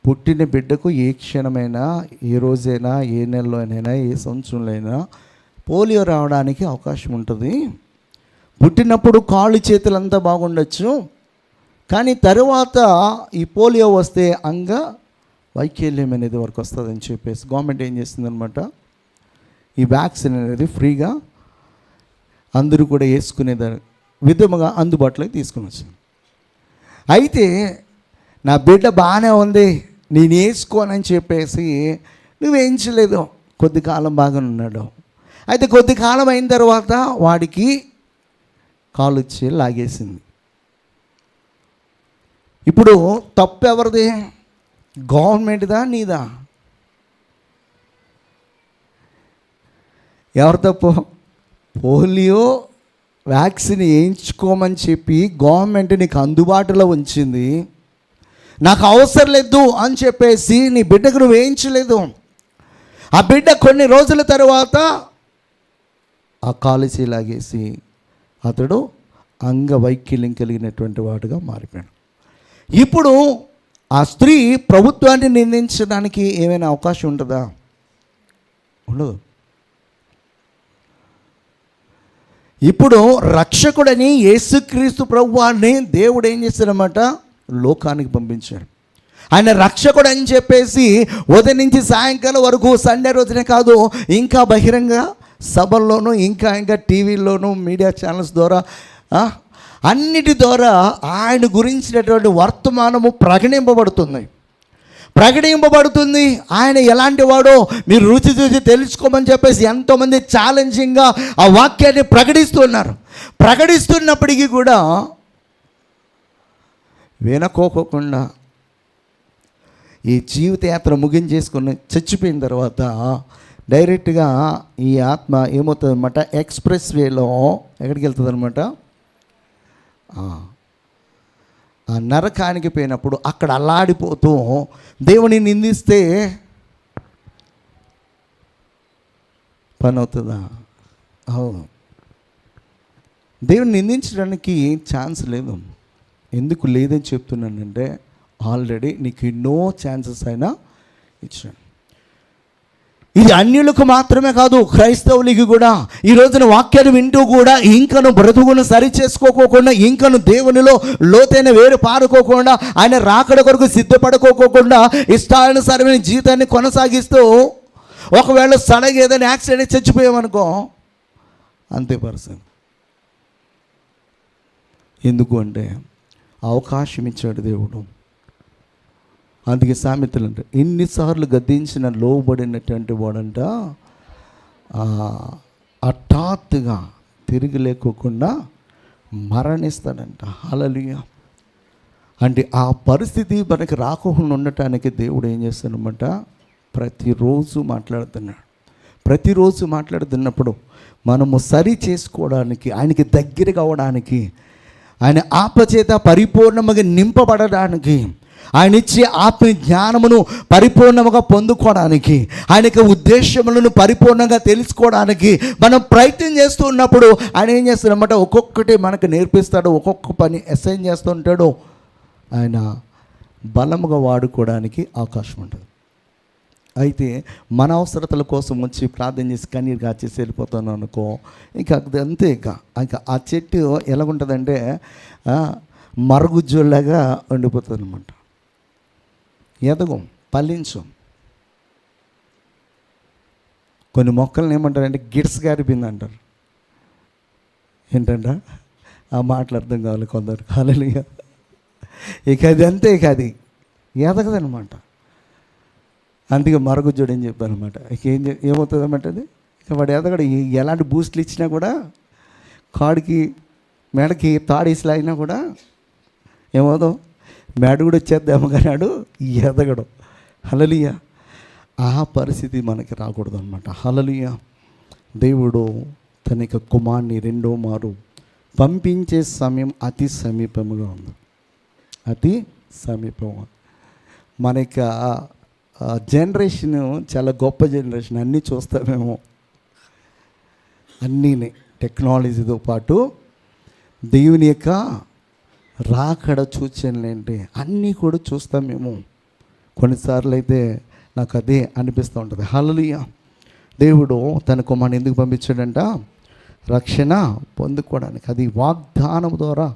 పుట్టిన బిడ్డకు ఏ క్షణమైనా, ఏ రోజైనా, ఏ నెలలోనైనా, ఏ సంవత్సరంలో అయినా పోలియో రావడానికి అవకాశం ఉంటుంది. పుట్టినప్పుడు కాళ్ళు చేతులంతా బాగుండొచ్చు, కానీ తర్వాత ఈ పోలియో వస్తే వైకల్యం అనేది వరకు వస్తుందని చెప్పేసి గవర్నమెంట్ ఏం చేస్తుందనమాట, ఈ వ్యాక్సిన్ అనేది ఫ్రీగా అందరూ కూడా వేసుకునే విధముగా అందుబాటులోకి తీసుకుని వచ్చింది. అయితే నా బిడ్డ బాగానే ఉంది, నేను వేసుకోనని చెప్పేసి నువ్వు వేయించలేదు. కొద్ది కాలం బాగానే ఉన్నాడు. అయితే కొద్ది కాలం అయిన తర్వాత వాడికి కాలు వచ్చి లాగేసింది. ఇప్పుడు తప్పు ఎవరిది? గవర్నమెంట్దా నీదా? ఎవరి తప్పు? పోలియో వ్యాక్సిన్ వేయించుకోమని చెప్పి గవర్నమెంట్ నీకు అందుబాటులో ఉంచింది, నాకు అవసరం లేదు అని చెప్పేసి నీ బిడ్డకు నువ్వు వేయించలేదు. ఆ బిడ్డ కొన్ని రోజుల తర్వాత ఆ కాలుచి లాగేసి అతడు అంగవైకల్యం కలిగినటువంటి వాడుగా మారిపోయాడు. ఇప్పుడు ఆ స్త్రీ ప్రభుత్వాన్ని నిందించడానికి ఏమైనా అవకాశం ఉంటుందా? ఉండదు. ఇప్పుడు రక్షకుడని యేసుక్రీస్తు ప్రభువాన్ని దేవుడు ఏం చేశాడన్నమాట, లోకానికి పంపించాడు. ఆయన రక్షకుడు అని చెప్పేసి ఉదయం నుంచి సాయంకాలం వరకు, సండే రోజునే కాదు, ఇంకా బహిరంగ సభల్లోనూ ఇంకా టీవీల్లోనూ మీడియా ఛానల్స్ ద్వారా అన్నిటి ద్వారా ఆయన గురించినటువంటి వర్తమానము ప్రకటింపబడుతుంది. ఆయన ఎలాంటి వాడో మీరు రుచి చూసి తెలుసుకోమని చెప్పేసి ఎంతోమంది ఛాలెంజింగ్గా ఆ వాక్యాన్ని ప్రకటిస్తున్నప్పటికీ కూడా వినకోకుండా ఈ జీవితయాత్ర ముగించేసుకుని చచ్చిపోయిన తర్వాత డైరెక్ట్గా ఈ ఆత్మ ఏమవుతుందన్నమాట, ఎక్స్ప్రెస్ వేలో ఎక్కడికి వెళ్తుంది అనమాట, ఆ నరకానికి పోయినప్పుడు అక్కడ అల్లాడిపోతూ దేవుని నిందిస్తే పని అవుతుందా? అవును. దేవుని నిందించడానికి ఛాన్స్ లేదు. ఎందుకు లేదని చెప్తున్నానంటే ఆల్రెడీ నీకు ఎన్నో ఛాన్సెస్ అయినా ఇచ్చాను. ఇది అన్యులకు మాత్రమే కాదు, క్రైస్తవులకి కూడా. ఈ రోజున వాక్యాన్ని వింటూ కూడా ఇంకను బ్రతుకును సరి చేసుకోకోకుండా, ఇంకను దేవునిలో లోతైన వేరు పారుకోకుండా, ఆయన రాకడ కొరకు సిద్ధపడుకోకుండా ఇష్టానుసారమైన జీవితాన్ని కొనసాగిస్తూ ఒకవేళ సడన్ ఏదైనా యాక్సిడెంట్ చచ్చిపోయామనుకో, అంతే పరిస్థితి. ఎందుకు అంటే అవకాశం ఇచ్చాడు దేవుడు. అందుకే సామెతలు అంటే ఎన్నిసార్లు గద్దించిన లోబడినటువంటి వాడంట హఠాత్తుగా తిరిగి లేకోకుండా మరణిస్తాడంట. హల్లెలూయా. అంటే ఆ పరిస్థితి మనకి రాకుండా ఉండటానికి దేవుడు ఏం చేస్తాడన్నమాట, ప్రతిరోజు మాట్లాడుతున్నప్పుడు మనము సరి చేసుకోవడానికి, ఆయనకి దగ్గరగా అవ్వడానికి, ఆయన ఆత్మచేత పరిపూర్ణముగా నింపబడడానికి, ఆయన ఇచ్చే ఆత్మ జ్ఞానమును పరిపూర్ణముగా పొందుకోవడానికి, ఆయనకి ఉద్దేశములను పరిపూర్ణంగా తెలుసుకోవడానికి మనం ప్రయత్నం చేస్తూ ఉన్నప్పుడు ఆయన ఏం చేస్తాడన్నమాట, ఒక్కొక్కటి మనకు నేర్పిస్తాడు, ఒక్కొక్క పని అసైన్ చేస్తూ ఉంటాడు. ఆయన బలముగా వాడుకోవడానికి అవకాశం ఉంటుంది. అయితే మన అవసరతల కోసం వచ్చి ప్రార్థన చేసి కన్నీరు కాచేసి వెళ్ళిపోతాను అనుకో, ఇంకా అంతే. ఇంకా ఆ చెట్టు ఎలాగుంటుందంటే మరుగుజ్జులాగా ఉండిపోతుంది అనమాట. ఎదగం, ఫలించం. కొన్ని మొక్కలను ఏమంటారంటే గిడ్స్ గారిపోయింది అంటారు. ఏంటంట ఆ మాటలు అర్థం కావాలి కొందరు. హల్లెలూయా. ఇక అది అంతే, ఇక అది ఎదగదనమాట. అందుకే మరుగుజ్జుడు ఏం చెప్పాను అనమాట. ఇక ఏమవుతుంది అన్నమాట, అది ఇక వాడు ఎదగడు. ఎలాంటి బూస్ట్లు ఇచ్చినా కూడా, కాడికి మెడకి తాడేసి లాగినా కూడా ఏమవుతాం, మెడ కూడా వచ్చేద్దాము కానాడు ఎదగడం. హల్లెలూయా. ఆ పరిస్థితి మనకి రాకూడదు అనమాట. హల్లెలూయా. దేవుడు తన యొక్క కుమారుని రెండో మారు పంపించే సమయం అతి సమీపముగా ఉంది. అతి సమీపంగా. మన యొక్క జనరేషన్ చాలా గొప్ప జనరేషన్. అన్నీ చూస్తామేమో, అన్నీ టెక్నాలజీతో పాటు దేవుని యొక్క రాకడ సూచనలేంటి అన్నీ కూడా చూస్తామేమో. కొన్నిసార్లు అయితే నాకు అదే అనిపిస్తూ ఉంటుంది. హల్లెలూయా. దేవుడు తన కుమారుని ఎందుకు పంపించాడంట, రక్షణ పొందుకోవడానికి. అది వాగ్దానం ద్వారా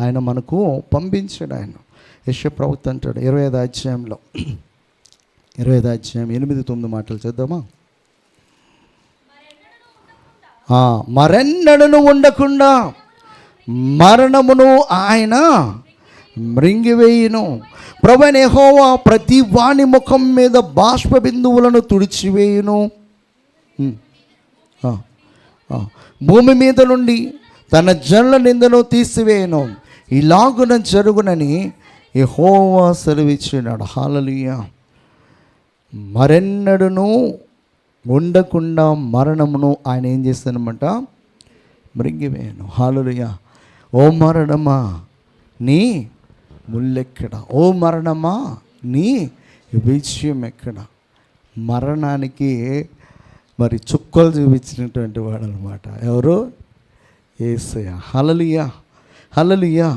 ఆయన మనకు పంపించాడు. ఆయన యెషయా ప్రవక్త అంటాడు 25వ అధ్యాయంలో, 25వ అధ్యాయం 8-9 మాటలు చేద్దామా? మరెన్నడను ఉండకుండా మరణమును ఆయన మృంగివేయును. ప్రభువైన యెహోవా ప్రతి వాని ముఖం మీద బాష్ప బిందువులను తుడిచివేయును. భూమి మీద నుండి తన జనుల నిందను తీసివేయను. ఇలాగున జరుగునని యెహోవా సెలవిచ్చినాడు. హల్లెలూయా. మరెన్నడను ఉండకుండా మరణమును ఆయన ఏం చేస్తానమాట? మృంగివేయను. హల్లెలూయా. ఓ మరణమా నీ ముల్లెక్కడ? ఓ మరణమా నీ విజయం ఎక్కడ? మరణానికి మరి చుక్కలు చూపించినటువంటి వాడు అనమాట. ఎవరు? యేసయ్య. హల్లెలూయా. హల్లెలూయా.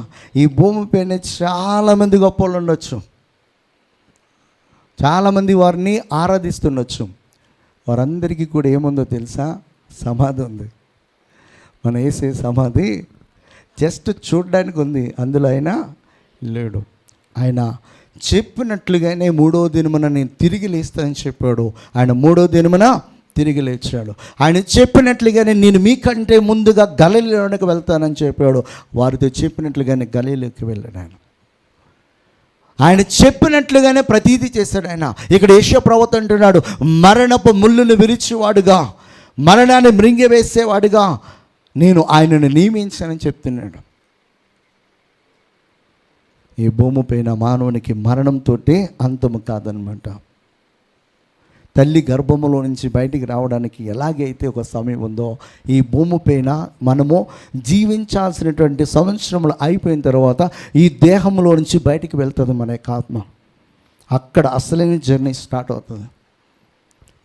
ఈ భూమిపైన చాలామంది గొప్పలు ఉండొచ్చు, చాలామంది వారిని ఆరాధిస్తుండొచ్చు. వారందరికీ కూడా ఏముందో తెలుసా? సమాధి ఉంది. మన యేసే సమాధి జస్ట్ చూడడానికి ఉంది, అందులో ఆయన లేడు. ఆయన చెప్పినట్లుగానే 3వ దినమున నేను తిరిగి లేస్తానని చెప్పాడు. ఆయన 3వ దినమున తిరిగి లేచాడు. ఆయన చెప్పినట్లుగానే నేను మీకంటే ముందుగా గలిలలోనికి వెళ్తానని చెప్పాడు. వారితో చెప్పినట్లుగానే గలిలోకి వెళ్ళాడు. ఆయన చెప్పినట్లుగానే ప్రతీది చేశాడు. ఆయన ఇక్కడ యెషయా ప్రవక్త అంటున్నాడు, మరణపు ముళ్ళును విరిచేవాడుగా, మరణాన్ని మృంగివేసేవాడుగా నేను ఆయనను నియమించానని చెప్తున్నాడు. ఈ భూమిపైన మానవునికి మరణంతో అంతము కాదనమాట. తల్లి గర్భములో నుంచి బయటికి రావడానికి ఎలాగైతే ఒక సమయం ఉందో, ఈ భూమిపైన మనము జీవించాల్సినటువంటి సంవత్సరములు అయిపోయిన తర్వాత ఈ దేహంలో నుంచి బయటికి వెళ్తుంది మన యొక్క ఆత్మ. అక్కడ అసలైన జర్నీ స్టార్ట్ అవుతుంది.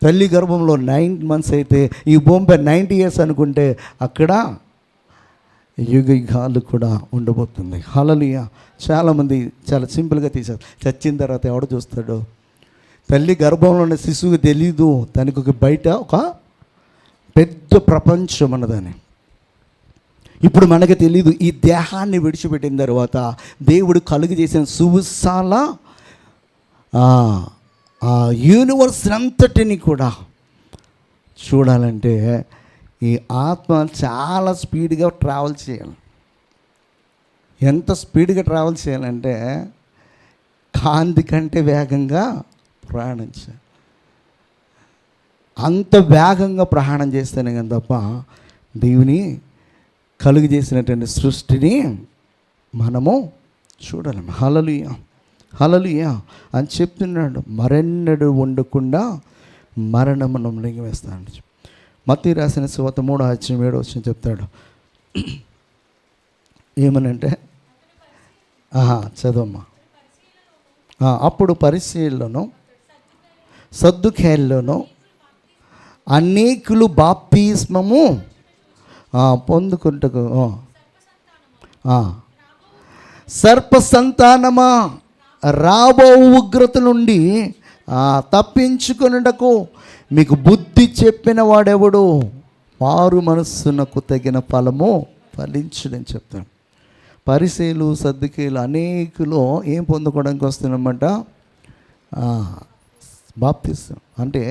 తల్లి గర్భంలో 9 months అయితే ఈ భూమిపై 90 years అనుకుంటే అక్కడ యుగాలు కూడా ఉండబోతుంది. హల్లెలూయా. చాలామంది చాలా సింపుల్గా తీశారు. చచ్చిన తర్వాత ఎవడు చూస్తాడు? తల్లి గర్భంలో ఉన్న శిశువుకి తెలీదు తనకు ఒక బయట ఒక పెద్ద ప్రపంచం అన్నదని. ఇప్పుడు మనకు తెలీదు. ఈ దేహాన్ని విడిచిపెట్టిన తర్వాత దేవుడు కలుగు చేసిన సువిశాల యూనివర్స్ అంతటిని కూడా చూడాలంటే ఈ ఆత్మ చాలా స్పీడ్గా ట్రావెల్ చేయాలి. ఎంత స్పీడ్గా ట్రావెల్ చేయాలంటే కాంతి కంటే వేగంగా ప్రయాణించాలి. అంత వేగంగా ప్రయాణం చేస్తేనే కానీ తప్ప దేవుని కలుగు చేసినటువంటి సృష్టిని మనము చూడలేము. హల్లెలూయా. హల్లెలూయా అని చెప్తున్నాడు. మరెన్నడు ఉండకుండా మరణమును మృంగివేస్తాడు. మత్తయి రాసిన సువార్త 3వ అధ్యాయం 7వ వచనం చెప్తాడు. ఏమనంటే చదవమ్మా. అప్పుడు పరిసయ్యులను సద్దుకయ్యులను అనేకులు బాప్తిస్మము పొందుకుంటకు సర్ప సంతానమా రాబో ఉగ్రత నుండి తప్పించుకొనుటకు మీకు బుద్ధి చెప్పిన వాడెవడు? వారు మనస్సునకు తగిన ఫలము ఫలించుడని చెప్తాడు. పరిసయ్యులు సద్దుకయ్యులు అనేకులు ఏం పొందుకోవడానికి వస్తున్నామంట? బాప్తిస్మం. అంటే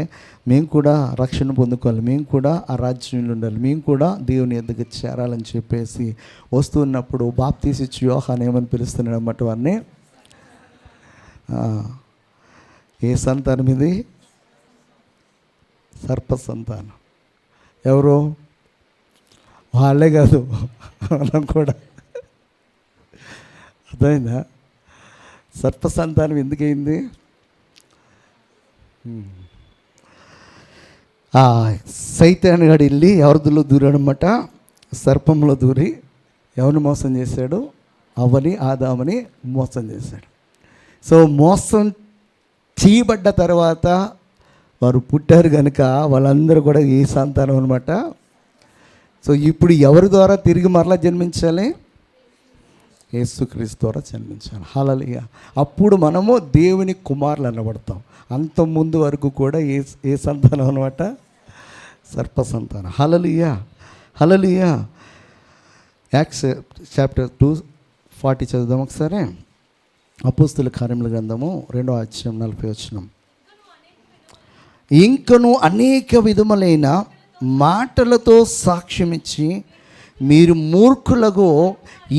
మేము కూడా రక్షణ పొందుకోవాలి, మేము కూడా ఆ రాజ్యంలో ఉండాలి, మేము కూడా దేవుని ఎద్దుకు చేరాలని చెప్పేసి వస్తున్నప్పుడు బాప్తీసిచ్చి యోహాను ఏమని పిలుస్తున్నాడు అన్నమాట వారిని. ఏ సంతానం ఇది? సర్ప సంతానం. ఎవరు? వాళ్ళే కాదు, మనం కూడా. అర్థమైందా? సర్ప సంతానం ఎందుకయింది? సైతాను గాడు వెళ్ళి ఎవరిలో దూరాడనమాట? సర్పంలో దూరి ఎవరిని మోసం చేశాడు? అవ్వని ఆదాముని మోసం చేశాడు. సో మోసం చేయబడ్డ తర్వాత వారు పుట్టారు కనుక వాళ్ళందరూ కూడా ఈ సంతానం అనమాట. సో ఇప్పుడు ఎవరి ద్వారా తిరిగి మరలా జన్మించాలి? యేసుక్రీస్తు ద్వారా జన్మించాలి. హల్లెలూయా. అప్పుడు మనము దేవుని కుమారులు అనబడతాం. అంత ముందు వరకు కూడా ఏ సంతానం అనమాట? సర్ప సంతానం. హల్లెలూయా. హల్లెలూయా. యాక్ట్స్ చాప్టర్ 2:40 చదువుదాం ఒకసారి. అపోస్తుల కార్యముల గ్రంథము 2వ అధ్యాయం 40వ వచనం. ఇంకను అనేక విధములైన మాటలతో సాక్ష్యమిచ్చి మీరు మూర్ఖులకు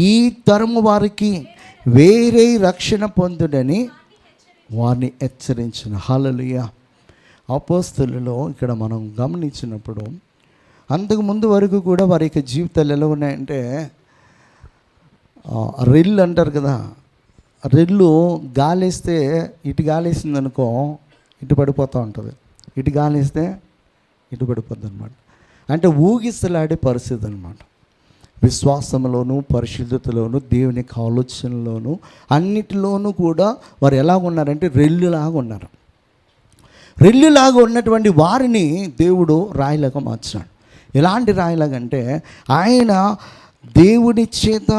ఈ తరము వారికి వేరే రక్షణ పొందుడని వారిని హెచ్చరించిన. హల్లెలూయా. అపోస్తలులో ఇక్కడ మనం గమనించినప్పుడు అంతకుముందు వరకు కూడా వారి యొక్క జీవితాలు ఎలా ఉన్నాయంటే, రెల్లు అంటారు కదా, రెల్లు గాలేస్తే ఇటు గాలేసింది అనుకో ఇటు పడిపోతూ ఉంటుంది, ఇటు గాలేస్తే ఇటు పడిపోద్ది అనమాట. అంటే ఊగిసలాడే పరిస్థితి అనమాట. విశ్వాసంలోను, పరిశుద్ధతలోను, దేవుని యొక్క ఆలోచనలోను అన్నిటిలోనూ కూడా వారు ఎలా ఉన్నారంటే రెల్లులాగా ఉన్నారు. రెల్లులాగా ఉన్నటువంటి వారిని దేవుడు రాయిలాగా మార్చాడు. ఎలాంటి రాయిలాగంటే, ఆయన దేవుని చేత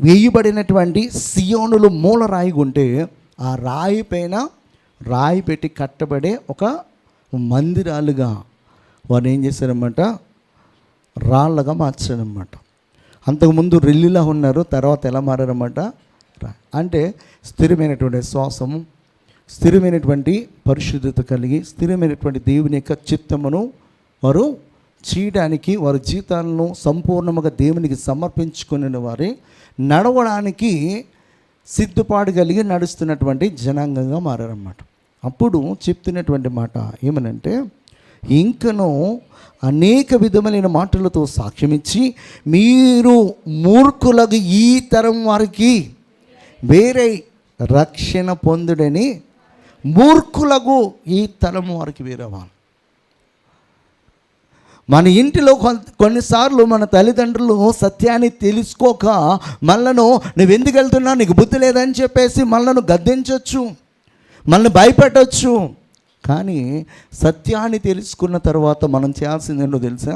వేయబడినటువంటి సియోనులు మూల రాయి ఉంటే ఆ రాయి పైన రాయి పెట్టి కట్టబడే ఒక మందిరాలుగా వారు ఏం చేశారన్నమాట, రాళ్ళగా మార్చారన్నమాట. అంతకుముందు రెల్లిలా ఉన్నారు, తర్వాత ఎలా మారారన్నమాట, అంటే స్థిరమైనటువంటి శ్వాసము, స్థిరమైనటువంటి పరిశుద్ధత కలిగి స్థిరమైనటువంటి దేవుని యొక్క చిత్తమును వారు చేయడానికి, వారి జీవితాలను సంపూర్ణముగా దేవునికి సమర్పించుకునే వారి నడవడానికి సిద్ధపాటు కలిగి నడుస్తున్నటువంటి జనాంగంగా మారారన్నమాట. అప్పుడు చెప్తున్నటువంటి మాట ఏమనంటే, ఇంకనూ అనేక విధమైన మాటలతో సాక్ష్యమిచ్చి మీరు మూర్ఖులకు ఈ తరం వారికి వేరే రక్షణ పొందుడని, మూర్ఖులకు ఈ తరం వారికి వేరే వాళ్ళు. మన ఇంటిలో కొన్నిసార్లు మన తల్లిదండ్రులు సత్యాన్ని తెలుసుకోక మనలను నువ్వెందుకు వెళ్తున్నావు, నీకు బుద్ధి లేదని చెప్పేసి మనలను గద్దించవచ్చు, మనల్ని భయపెట్టవచ్చు. కానీ సత్యాన్ని తెలుసుకున్న తర్వాత మనం చేయాల్సింది ఏంటో తెలుసా,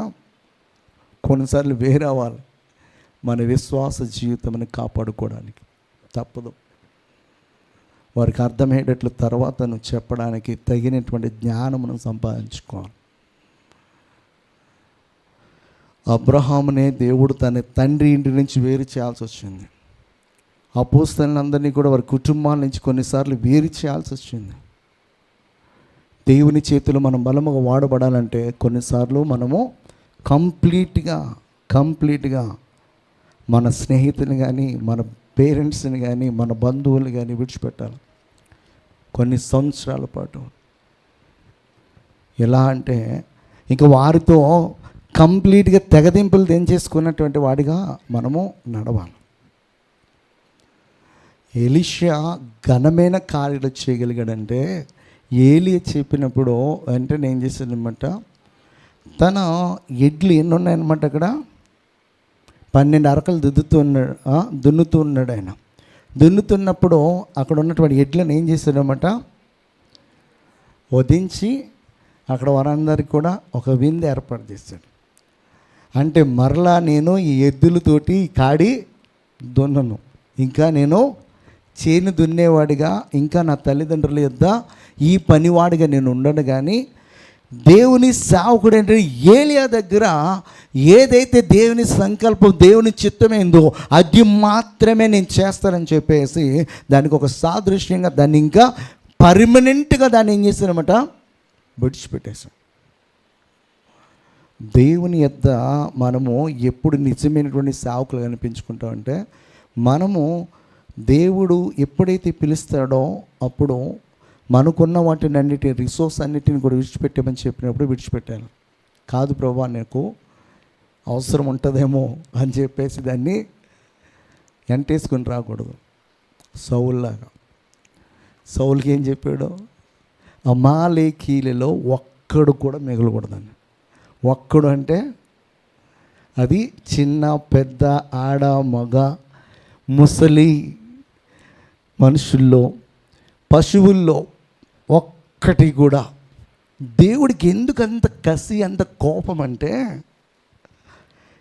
కొన్నిసార్లు వేరే వాళ్ళు మన విశ్వాస జీవితాన్ని కాపాడుకోవడానికి తప్పదు. వారికి అర్థమయ్యేటట్లు తర్వాత నువ్వు చెప్పడానికి తగినటువంటి జ్ఞానమును సంపాదించుకోవాలి. అబ్రహామునే దేవుడు తన తండ్రి ఇంటి నుంచి వేరు చేయాల్సి వచ్చింది. అపోస్తలులందరినీ కూడా వారి కుటుంబాల నుంచి కొన్నిసార్లు వేరు చేయాల్సి వచ్చింది. దేవుని చేతులు మనం బలముగా వాడబడాలంటే కొన్నిసార్లు మనము కంప్లీట్గా మన స్నేహితుని కానీ, మన పేరెంట్స్ని కానీ, మన బంధువులు కానీ విడిచిపెట్టాలి కొన్ని సంవత్సరాల పాటు. ఎలా అంటే ఇంకా వారితో కంప్లీట్గా తెగదింపులు తెంచేసుకున్నటువంటి వాడిగా మనము నడవాలి. ఎలీషా ఘనమైన కార్యాలు చేయగలిగాడంటే, ఏలియా చెప్పినప్పుడు వెంటనే ఏం చేశాడనమాట, తన ఎడ్లు ఎన్ని ఉన్నాయన్నమాట, అక్కడ 12 అరకలు దున్నుతూ ఉన్నాడు ఆయన. దున్నుతున్నప్పుడు అక్కడ ఉన్నటువంటి ఎడ్లను ఏం చేశాడనమాట, వధించి అక్కడ వారందరికీ కూడా ఒక విందు ఏర్పాటు చేశాడు. అంటే మరలా నేను ఈ ఎద్దులతోటి కాడి దున్నను, ఇంకా నేను చేను దున్నేవాడిగా, ఇంకా నా తల్లిదండ్రుల యొద్ద ఈ పనివాడిగా నేను ఉండను. కానీ దేవుని సేవకుడు అంటే ఏలియా దగ్గర ఏదైతే దేవుని సంకల్పం, దేవుని చిత్తమైందో అది మాత్రమే నేను చేస్తానని చెప్పేసి దానికి ఒక సాదృశ్యంగా దాన్ని ఇంకా పర్మనెంట్గా దాన్ని ఏం చేశానమాట, విడిచిపెట్టేశాం. దేవుని యొద్ద మనము ఎప్పుడు నిజమైనటువంటి సేవకులు కనిపించుకుంటామంటే, మనము దేవుడు ఎప్పుడైతే పిలుస్తాడో అప్పుడు మనకున్న వాటిని అన్నిటి రిసోర్స్ అన్నిటిని కూడా విడిచిపెట్టామని చెప్పినప్పుడు విడిచిపెట్టాను. కాదు ప్రభా, నాకు అవసరం ఉంటుందేమో అని చెప్పేసి దాన్ని ఎంటేసుకుని రాకూడదు. సౌల్లాగా, సౌల్కి ఏం చెప్పాడు, అమాలేకీలలో ఒక్కడు కూడా మిగలకూడదని. ఒక్కడు అంటే అది చిన్న పెద్ద, ఆడ మగ, ముసలి, మనుషుల్లో, పశువుల్లో ఒక్కటి కూడా. దేవుడికి ఎందుకు అంత కసి, అంత కోపం అంటే,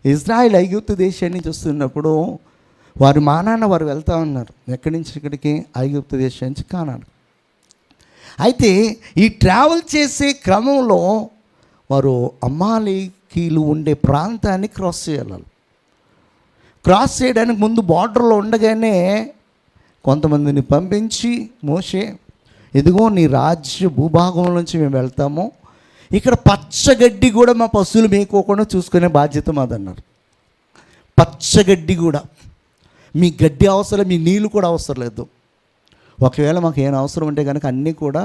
ఇజ్రాయిల్ ఐగుప్తు దేశాన్ని చూస్తున్నప్పుడు వారి మానాన్న వారు వెళ్తూ ఉన్నారు. ఎక్కడి నుంచి ఇక్కడికి, ఐగుప్తు దేశం నుంచి కానాడు. అయితే ఈ ట్రావెల్ చేసే క్రమంలో వారు అమాలేకీయుల అనాకీలు ఉండే ప్రాంతాన్ని క్రాస్ చేయాలి. క్రాస్ చేయడానికి ముందు బార్డర్లో ఉండగానే కొంతమందిని పంపించి, మోషే ఇదిగో నీ రాజ్య భూభాగం నుంచి మేము వెళ్తాము, ఇక్కడ పచ్చగడ్డి కూడా మా పశువులు మేకోకుండా చూసుకునే బాధ్యత మాదన్నారు. పచ్చగడ్డి కూడా, మీ గడ్డి అవసరం, మీ నీళ్ళు కూడా అవసరం లేదు. ఒకవేళ మాకు ఏమైనా అవసరం ఉంటే కనుక అన్నీ కూడా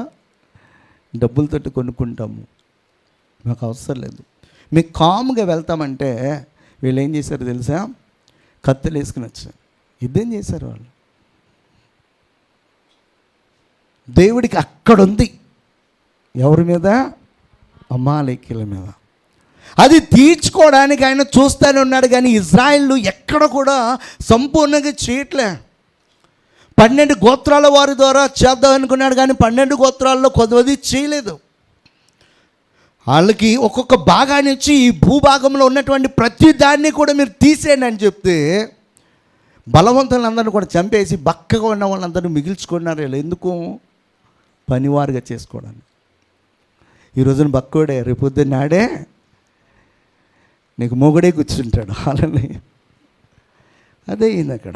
డబ్బులతో కొనుక్కుంటాము, మాకు అవసరం లేదు, మీకు కామ్గా వెళ్తామంటే వీళ్ళు ఏం చేశారు తెలుసా? కత్తులు వేసుకుని వచ్చారు. యుద్ధం చేశారు వాళ్ళు. దేవుడికి అక్కడుంది ఎవరి మీద? అమాలేకీయుల మీద. అది తీర్చుకోవడానికి ఆయన చూస్తూనే ఉన్నాడు. కానీ ఇజ్రాయిల్ ఎక్కడ కూడా సంపూర్ణంగా చేయట్లే. 12 గోత్రాల వారి ద్వారా చేద్దాం అనుకున్నాడు, కానీ 12 గోత్రాల్లో కొద్ది చేయలేదు. వాళ్ళకి ఒక్కొక్క భాగాన్ని ఇచ్చి ఈ భూభాగంలో ఉన్నటువంటి ప్రతి దాన్ని కూడా మీరు తీసేయండి అని చెప్తే బలవంతులందరినీ కూడా చంపేసి బక్కగా ఉన్న వాళ్ళందరినీ మిగిల్చుకున్నారు. ఎందుకు? పనివారుగా చేసుకోవడానికి. ఈ రోజున బక్కోడే, రేపొద్దున్న నాడే నీకు మొగుడే కూర్చుంటాడు. అలానే అదే అయింది అక్కడ.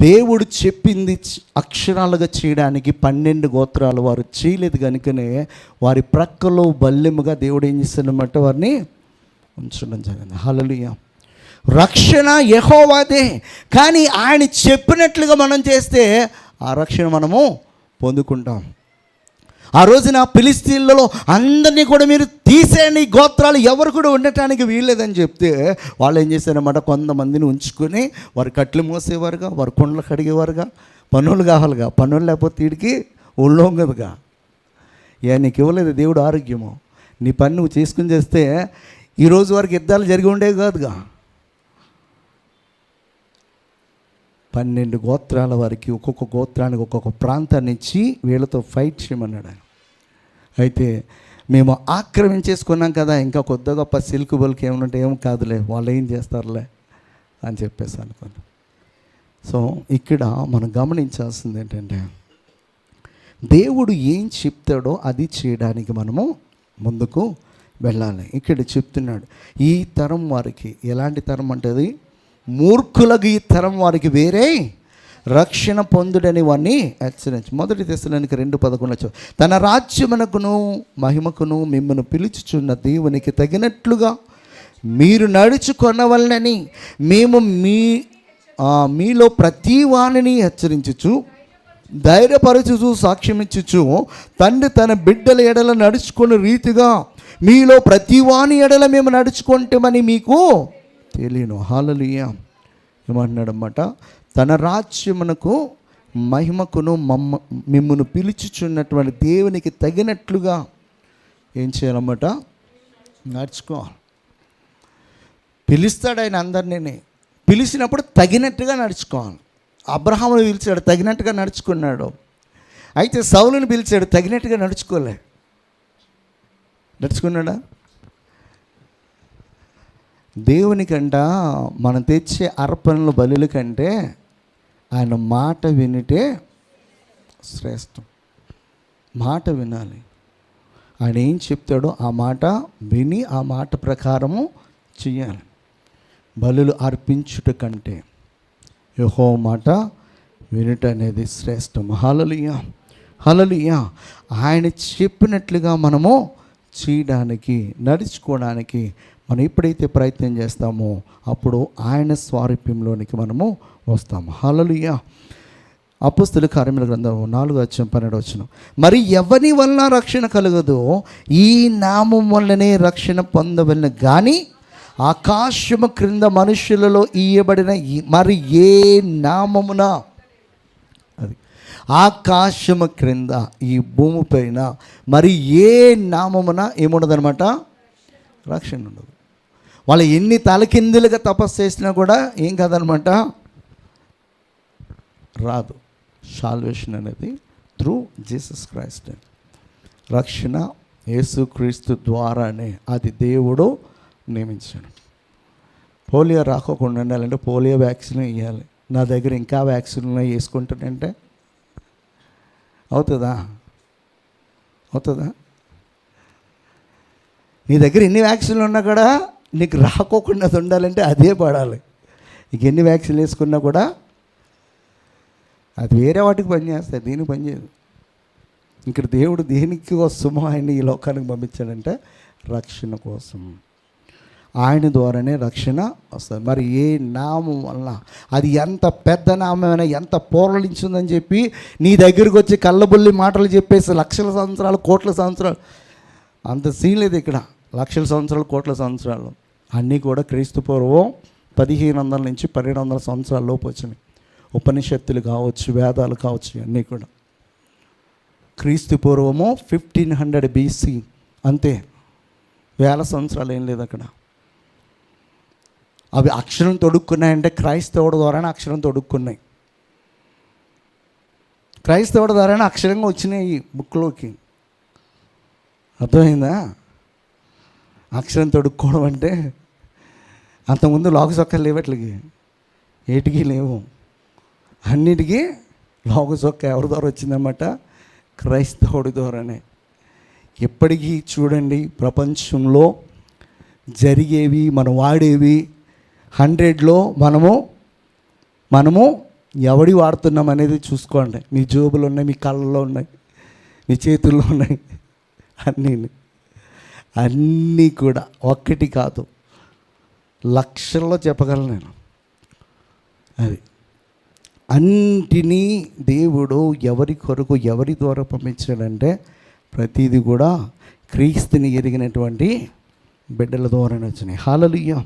దేవుడు చెప్పింది అక్షరాలుగా చేయడానికి 12 గోత్రాలు వారు చేయలేదు. కనుకనే వారి ప్రక్కలో బల్లెముగా దేవుడు ఏం చేస్తాడన్నమాట, వారిని ఉంచడం జరిగింది. హల్లెలూయా. రక్షణ యెహోవాదే, కానీ ఆయన చెప్పినట్లుగా మనం చేస్తే ఆ రక్షణ మనము పొందుకుంటాం. ఆ రోజున ఫిలిష్తీన్లలో అందరినీ కూడా మీరు తీసేయండి, గోత్రాలు ఎవరు కూడా ఉండటానికి వీల్లేదని చెప్తే వాళ్ళు ఏం చేశారన్నమాట, కొంతమందిని ఉంచుకొని వారు కట్లు మోసేవారుగా, వారు కొండలు కడిగేవారుగా. పనులు కావాలిగా, పనులు లేకపోతే వీడికి ఒళ్ళోంగదుగా. నీకు ఇవ్వలేదు దేవుడు ఆరోగ్యము, నీ పని నువ్వు చేసుకుని చేస్తే ఈరోజు వరకు యుద్ధాలు జరిగి ఉండేవి కాదుగా. 12 గోత్రాల వారికి ఒక్కొక్క గోత్రానికి ఒక్కొక్క ప్రాంతాన్ని ఇచ్చి వీళ్ళతో ఫైట్ చేయమన్నాడు. అయితే మేము ఆక్రమించేసుకున్నాం కదా, ఇంకా కొద్ది గొప్ప సిల్క్ బల్క్ ఏమనుంటే ఏం కాదులే, వాళ్ళు ఏం చేస్తారులే అని చెప్పేసి అనుకున్నాను. సో ఇక్కడ మనం గమనించాల్సింది ఏంటంటే, దేవుడు ఏం చెప్తాడో అది చేయడానికి మనము ముందుకు వెళ్ళాలి. ఇక్కడ చెప్తున్నాడు ఈ తరం వారికి. ఎలాంటి తరం అంటే అది మూర్ఖులకు ఈ తరం వారికి వేరే రక్షణ పొందుడని వారిని హెచ్చరించి. 1 తెస్సలోనికై 2:11 తన రాజ్యమునకును మహిమకును మిమ్మల్ని పిలుచుచున్న దేవునికి తగినట్లుగా మీరు నడుచుకొనవలనని మేము మీలో ప్రతి వాణిని హెచ్చరించుచు ధైర్యపరచుచు సాక్ష్యమిచ్చుచు తండ్రి తన బిడ్డల ఎడల నడుచుకునే రీతిగా మీలో ప్రతి వాణి ఎడల మేము నడుచుకుంటామని మీకు తెలియను. హల్లెలూయా. ఏమంటున్నాడన్నమాట, తన రాజ్యమునకు మహిమకును మిమ్మును పిలుచుచున్నటువంటి దేవునికి తగినట్లుగా ఏం చేయాలన్నమాట, నడుచుకోవాలి. పిలుస్తాడు ఆయన అందరినీ, పిలిచినప్పుడు తగినట్టుగా నడుచుకోవాలి. అబ్రహామును పిలిచాడు, తగినట్టుగా నడుచుకున్నాడు. అయితే సౌలుని పిలిచాడు, తగినట్టుగా నడుచుకున్నాడా? దేవునికంట మనం తెచ్చే అర్పణలు బలుల కంటే ఆయన మాట వినిటే శ్రేష్టం. మాట వినాలి. ఆయన ఏం చెప్తాడో ఆ మాట విని ఆ మాట ప్రకారము చెయ్యాలి. బలులు అర్పించుట కంటే యెహోవా మాట వినుట అనేది శ్రేష్టం. హల్లెలూయా, హల్లెలూయా. ఆయన చెప్పినట్లుగా మనము చేయడానికి, నడుచుకోవడానికి మనం ఎప్పుడైతే ప్రయత్నం చేస్తామో అప్పుడు ఆయన స్వారూప్యంలోనికి మనము వస్తాము. హల్లెలూయా. అపోస్తలుల కార్యముల గ్రంథం 4:12 మరి ఎవరి వలన రక్షణ కలగదో ఈ నామం వల్లనే రక్షణ పొందవలెను కానీ ఆకాశము క్రింద మనుషులలో ఇయ్యబడిన మరి ఏ నామమున, అది ఆకాశము క్రింద ఈ భూమి పైన మరి ఏ నామమున ఏముండదనమాట, రక్షణ ఉండదు. వాళ్ళు ఎన్ని తలకిందులుగా తపస్సు చేసినా కూడా ఏం కాదనమాట, రాదు. సాల్వేషన్ అనేది త్రూ జీసస్ క్రైస్ట్. రక్షణ యేసుక్రీస్తు ద్వారానే అది దేవుడు నియమించాడు. పోలియో రాకోకుండా ఉండాలంటే పోలియో వ్యాక్సిన్ వేయాలి. నా దగ్గర ఇంకా వ్యాక్సిన్లు వేసుకుంటానంటే అవుతుందా? నీ దగ్గర ఎన్ని వ్యాక్సిన్లు ఉన్నా కూడా నీకు రాకోకుండా అది ఉండాలంటే అదే పడాలి. నీకు ఎన్ని వ్యాక్సిన్లు వేసుకున్నా కూడా అది వేరే వాటికి పనిచేస్తాయి, దీనికి పనిచేయదు. ఇక్కడ దేవుడు దేనికి కోసమో ఆయన ఈ లోకానికి పంపించాడంటే రక్షణ కోసం. ఆయన ద్వారానే రక్షణ వస్తుంది. మరి ఏ నామం వల్ల, అది ఎంత పెద్ద నామమైనా, ఎంత పోరలించిందని చెప్పి నీ దగ్గరికి వచ్చి కళ్ళబుల్లి మాటలు చెప్పేసి లక్షల సంవత్సరాలు, కోట్ల సంవత్సరాలు, అంత సీన్ లేదు ఇక్కడ. లక్షల సంవత్సరాలు, కోట్ల సంవత్సరాలు అన్నీ కూడా క్రీస్తు పూర్వం 1500 నుంచి 1200 సంవత్సరాల లోపు వచ్చినాయి. ఉపనిషత్తులు కావచ్చు, వేదాలు కావచ్చు, అన్నీ కూడా క్రీస్తు పూర్వము 1500 BC, అంతే. వేల సంవత్సరాలు ఏం లేదు అక్కడ. అవి అక్షరం తొడుక్కున్నాయంటే క్రైస్తవుడి ద్వారానే అక్షరం తొడుక్కున్నాయి. క్రైస్తవుడి ద్వారానే అక్షరంగా వచ్చినాయి ఈ బుక్లోకి. అర్థమైందా? అక్షరం తొడుక్కోవడం అంటే అంతకుముందు లోక సొక్కలు లేవట్లకి, ఏటికి లేవు, అన్నిటికీ లోక సొక్క ఎవరి ద్వారా వచ్చిందన్నమాట? క్రైస్తవుడి ద్వారానే. ఎప్పటికీ చూడండి, ప్రపంచంలో జరిగేవి, మనం వాడేవి 100లో మనము ఎవడి వాడుతున్నాం అనేది చూసుకోండి. మీ జోబులు ఉన్నాయి, మీ కళ్ళలో ఉన్నాయి, మీ చేతుల్లో ఉన్నాయి, అన్నీ కూడా ఒక్కటి కాదు, లక్షల్లో చెప్పగలను నేను. అది అన్నిటినీ దేవుడు ఎవరి కొరకు, ఎవరి ద్వారా పంపించాడంటే ప్రతిదీ కూడా క్రీస్తుని ఎరిగినటువంటి బిడ్డల ద్వారానే వచ్చినాయి. హల్లెలూయా,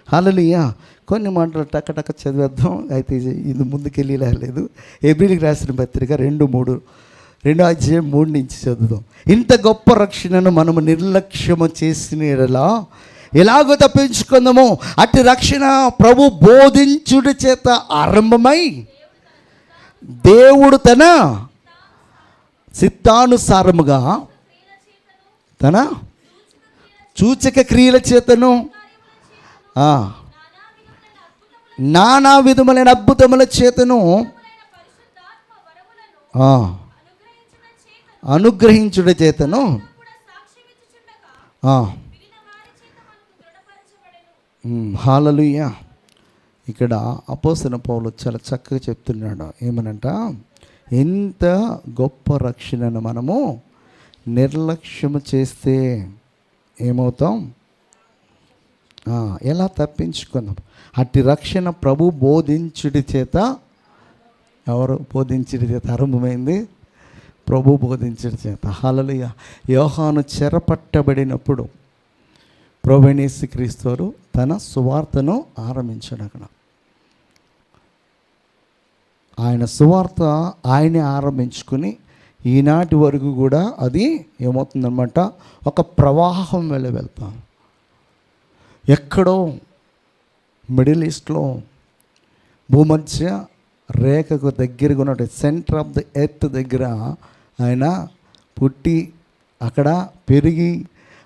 హల్లెలూయా. కొన్ని మాటలు టక్క చదివేద్దాం. అయితే ఇది ముందుకెళ్ళి లేదు. హెబ్రీయులకు రాసిన పత్రిక 2:3 నుంచి చదువుదాం. ఇంత గొప్ప రక్షణను మనము నిర్లక్ష్యము చేసిన యెడల ఎలాగో తప్పించుకుందాము. అట్టి రక్షణ ప్రభు బోధించుట చేత ఆరంభమై దేవుడు తన చిత్తానుసారముగా తన సూచక క్రియల చేతను నానా విధములైన అద్భుతముల చేతను అనుగ్రహించుట చేతను హల్లెలూయా. ఇక్కడ అపోస్తలుడైన పౌలు చాలా చక్కగా చెప్తున్నాడు. ఏమనంట, ఎంత గొప్ప రక్షణను మనము నిర్లక్ష్యము చేస్తే ఏమవుతాం, ఎలా తప్పించుకుందాం. అట్టి రక్షణ ప్రభు బోధించుడి చేత, ఎవరు బోధించుడి చేత ఆరంభమైంది? ప్రభు బోధించుడి చేత. హల్లెలూయా. యోహాను చెరపట్టబడినప్పుడు ప్రభువైన యేసుక్రీస్తు వారు తన సువార్తను ఆరంభించాడు. అక్కడ ఆయన సువార్త ఆయనే ఆరంభించుకుని ఈనాటి వరకు కూడా అది ఏమవుతుందన్నమాట, ఒక ప్రవాహం వెళ్తాం. ఎక్కడో మిడిల్ ఈస్ట్లో భూమధ్య రేఖకు దగ్గరగా ఉన్న సెంటర్ ఆఫ్ ద ఎర్త్ దగ్గర ఆయన పుట్టి, అక్కడ పెరిగి,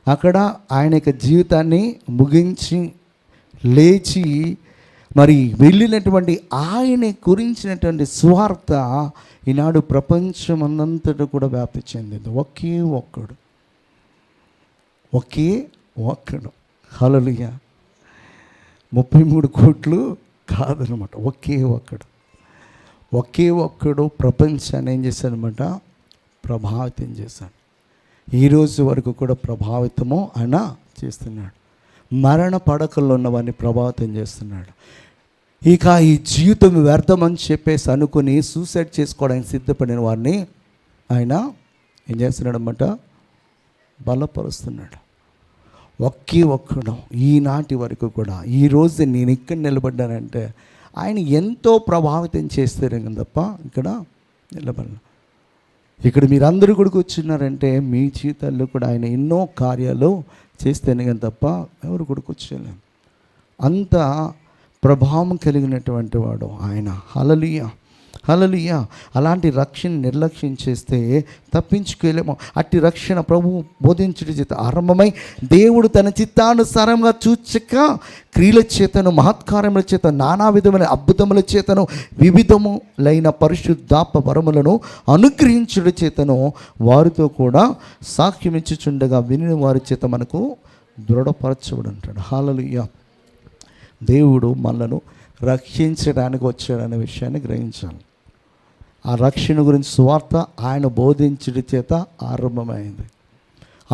అక్కడ ఆయన యొక్క జీవితాన్ని ముగించి లేచి మరి వెళ్ళినటువంటి ఆయన గురించినటువంటి సువార్త ఈనాడు ప్రపంచమందంతటా కూడా వ్యాప్తి చెందింది. ఒకే ఒక్కడు హల్లెలూయా. 33 కోట్లు కాదనమాట, ఒకే ఒక్కడు ప్రపంచాన్ని ఏం చేశాడనమాట, ప్రభావితం చేశాడు. ఈరోజు వరకు కూడా ప్రభావితము ఆయన చేస్తున్నాడు. మరణ పడకల్లో ఉన్నవాడిని ప్రభావితం చేస్తున్నాడు. ఇక ఈ జీవితం వ్యర్థమని చెప్పేసి అనుకుని సూసైడ్ చేసుకోవడానికి సిద్ధపడిన వారిని ఆయన ఏం చేస్తున్నాడు అన్నమాట, బలపరుస్తున్నాడు. ఒక్కడు ఈనాటి వరకు కూడా. ఈరోజు నేను ఇక్కడ నిలబడ్డానంటే ఆయన ఎంతో ప్రభావితం చేస్తారు తప్ప ఇక్కడ నిలబడ. ఇక్కడ మీరందరూ కూడా కూర్చున్నారంటే మీ జీవితాల్లో కూడా ఆయన ఎన్నో కార్యాలు చేస్తేనే కానీ తప్ప ఎవరు కూడా కూర్చోలేము. అంత ప్రభావం కలిగినటువంటి వాడు ఆయన. హల్లెలూయా, హల్లెలూయా. అలాంటి రక్షణ నిర్లక్ష్యం చేస్తే తప్పించుకోలేము. అట్టి రక్షణ ప్రభువు బోధించుట చేత ఆరంభమై దేవుడు తన చిత్తానుసారంగా సూచక క్రియల చేతను, మహత్కార్యముల చేత, నానా విధమైన అద్భుతముల చేతను, వివిధములైన పరిశుద్ధాత్మ వరములను అనుగ్రహించుట చేతను వారితో కూడా సాక్ష్యమిచ్చుచుండగా విని వారి చేత మనకు దృఢపరచబడి ఉంటాడు. హల్లెలూయా. దేవుడు మనలను రక్షించడానికి వచ్చాడనే విషయాన్ని గ్రహించాలి. ఆ రక్షణ గురించి సువార్త ఆయన బోధించడం చేత ఆరంభమైంది.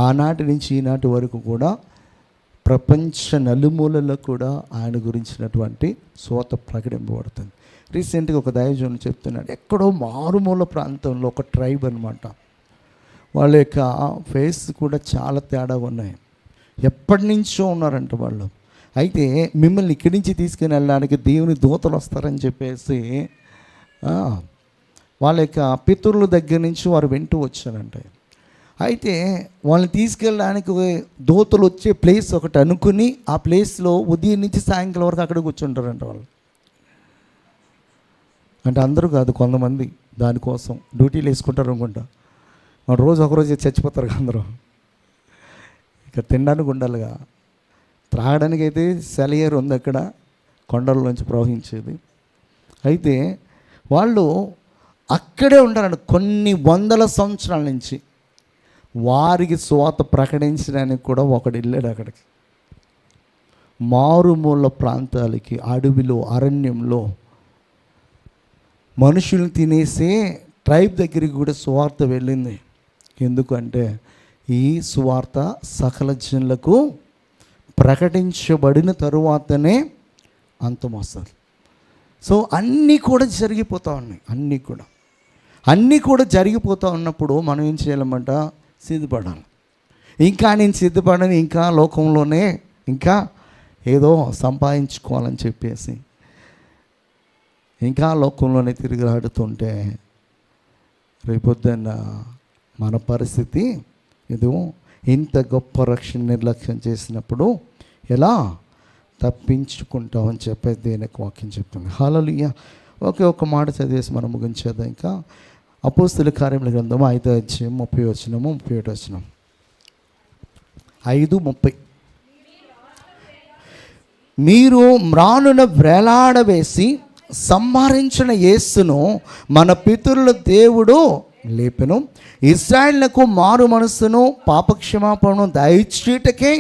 ఆనాటి నుంచి ఈనాటి వరకు కూడా ప్రపంచ నలుమూలలో కూడా ఆయన గురించినటువంటి సువార్త ప్రకటింపబడుతుంది. రీసెంట్గా ఒక దైవజనుడు చెప్తున్నాడు, ఎక్కడో మారుమూల ప్రాంతంలో ఒక ట్రైబ్ అనమాట, వాళ్ళ యొక్క ఫేస్ కూడా చాలా తేడా ఉన్నాయి. ఎప్పటి నుంచో ఉన్నారంట వాళ్ళు. అయితే మిమ్మల్ని ఇక్కడి నుంచి తీసుకుని వెళ్ళడానికి దేవుని దూతలు వస్తారని చెప్పేసి వాళ్ళ యొక్క పితరుల దగ్గర నుంచి వారు వింటూ వచ్చారంట. అయితే వాళ్ళని తీసుకెళ్ళడానికి దూతలు వచ్చే ప్లేస్ ఒకటి అనుకుని ఆ ప్లేస్లో ఉదయం నుంచి సాయంకాలం వరకు అక్కడ కూర్చుంటారంట వాళ్ళు. అంటే అందరూ కాదు, కొంతమంది దానికోసం డ్యూటీలు వేసుకుంటారు అనుకుంటా. రోజు ఒకరోజు చచ్చిపోతారు అందరూ. ఇక తినడానికి ఉండాలిగా, త్రాగడానికి అయితే సెలయేరు ఉంది అక్కడ కొండల్లోంచి ప్రవహించేది. అయితే వాళ్ళు అక్కడే ఉంటారండి కొన్ని వందల సంవత్సరాల నుంచి. వారికి సువార్త ప్రకటించడానికి కూడా ఒకడు వెళ్ళాడు అక్కడికి, మారుమూల ప్రాంతాలకి, అడవిలో, అరణ్యంలో మనుషులు తినేసే ట్రైబ్ దగ్గరికి కూడా సువార్త వెళ్ళింది. ఎందుకంటే ఈ సువార్త సకల జనులకు ప్రకటించబడిన తరువాతనే అంతం వస్తుంది. సో అన్నీ కూడా జరిగిపోతూ ఉన్నాయి. అన్నీ కూడా జరిగిపోతూ ఉన్నప్పుడు మనం ఏం చేయాలన్నమాట, సిద్ధపడాలి. ఇంకా నేను సిద్ధపడని, ఇంకా లోకంలోనే ఇంకా ఏదో సంపాదించుకోవాలని చెప్పేసి ఇంకా లోకంలోనే తిరిగిలాడుతుంటే రేపొద్దున్న మన పరిస్థితి ఏదో ఇంత గొప్ప రక్షణ నిర్లక్ష్యం చేసినప్పుడు ఎలా తప్పించుకుంటామని చెప్పేసి దేనికి వాక్యం చెప్తుంది. హల్లెలూయా. ఒక మాట చదివేసి మనం ముగించేద్దాం. ఇంకా అపోస్తలుల కార్యముల గ్రంథం 5వ అధ్యాయం 30 వచనము 31 వచనం. 5:30. మీరు మ్రానున వ్రేలాడవేసి సంహరించిన యేసును మన పితరుల దేవుడు లేపెను, ఇశ్రాయేలుకు మారు మనస్సును పాపక్షమాపణను దయచేయుటకే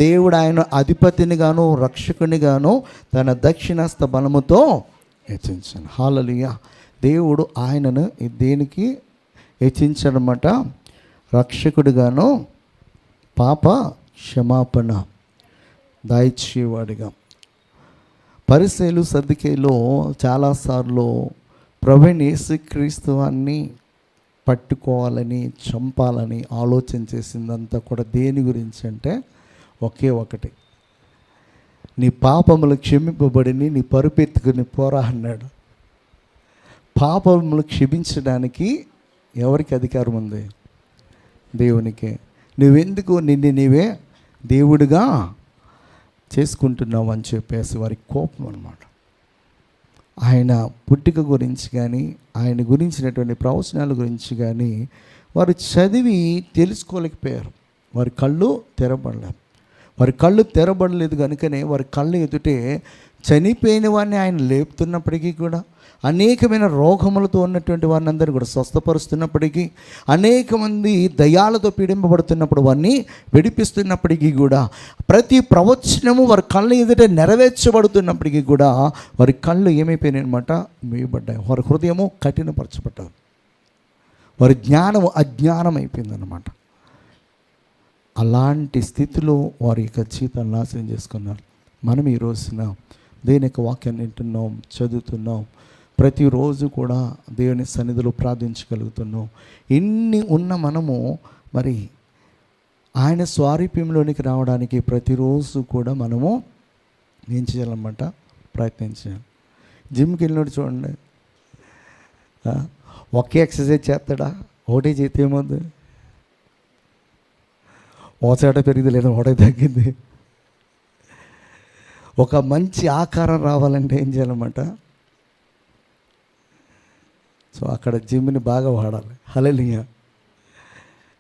దేవుడు ఆయన అధిపతినిగాను రక్షకునిగాను తన దక్షిణాస్త బలముతో హెచ్చించాను. హల్లెలూయా. దేవుడు ఆయనను దేనికి హెచ్చించాడనమాట, రక్షకుడిగాను పాప క్షమాపణ దయచేవాడిగా. పరిసయ్యులు సద్దూకయ్యులు చాలాసార్లు ప్రభువైన యేసుక్రీస్తు అన్ని పట్టుకోవాలని చంపాలని ఆలోచన చేసిందంతా కూడా దేని గురించి అంటే ఒకే ఒకటి, నీ పాపములు క్షమింపబడిని నీ పరుపెత్తుకుని పోరా అన్నాడు. పాపములు క్షమించడానికి ఎవరికి అధికారం ఉంది? దేవునికే. నువ్వెందుకు నిన్ను నీవే దేవుడిగా చేసుకుంటున్నావు అని చెప్పేసి వారి కోపం అన్నమాట. ఆయన పుట్టుక గురించి కానీ ఆయన గురించినటువంటి ప్రవచనాల గురించి కానీ వారు చదివి తెలుసుకోలేకపోయారు. వారి కళ్ళు తెరబడలేదు కనుకనే వారి కళ్ళు ఎదుటే చనిపోయిన వారిని ఆయన లేపుతున్నప్పటికీ కూడా, అనేకమైన రోగములతో ఉన్నటువంటి వారిని అందరూ కూడా స్వస్థపరుస్తున్నప్పటికీ, అనేక మంది దయ్యాలతో పీడింపబడుతున్నప్పుడు వారిని విడిపిస్తున్నప్పటికీ కూడా, ప్రతి ప్రవచనము వారి కళ్ళ ఎదుట నెరవేర్చబడుతున్నప్పటికీ కూడా వారి కళ్ళు ఏమైపోయినాయి అనమాట, మూయబడ్డాయి. వారి హృదయము కఠినపరచబడ్డారు, వారి జ్ఞానము అజ్ఞానం అయిపోయిందన్నమాట. అలాంటి స్థితిలో వారి యొక్క జీవితాన్ని నాశనం చేసుకున్నారు. మనం ఈ రోజున దేవుని యొక్క వాక్యాన్ని వింటున్నాం, చదువుతున్నాం, ప్రతిరోజు కూడా దేవుని సన్నిధిలో ప్రార్థించగలుగుతున్నాం. ఇన్ని ఉన్న మనము మరి ఆయన స్వారూప్యంలోనికి రావడానికి ప్రతిరోజు కూడా మనము ఏం చేయాలన్నమాట, ప్రయత్నించాలి. జిమ్కి వెళ్ళినట్టు చూడండి, ఒకే ఎక్సర్సైజ్ చేస్తాడా, ఒకటే చేస్తే ఏమవుతుంది, ఓచాట పెరిగింది లేదా ఒకటే తగ్గింది. ఒక మంచి ఆకారం రావాలంటే ఏం చేయాలన్నమాట, సో అక్కడ జిమ్ని బాగా వాడాలి. హల్లెలూయా.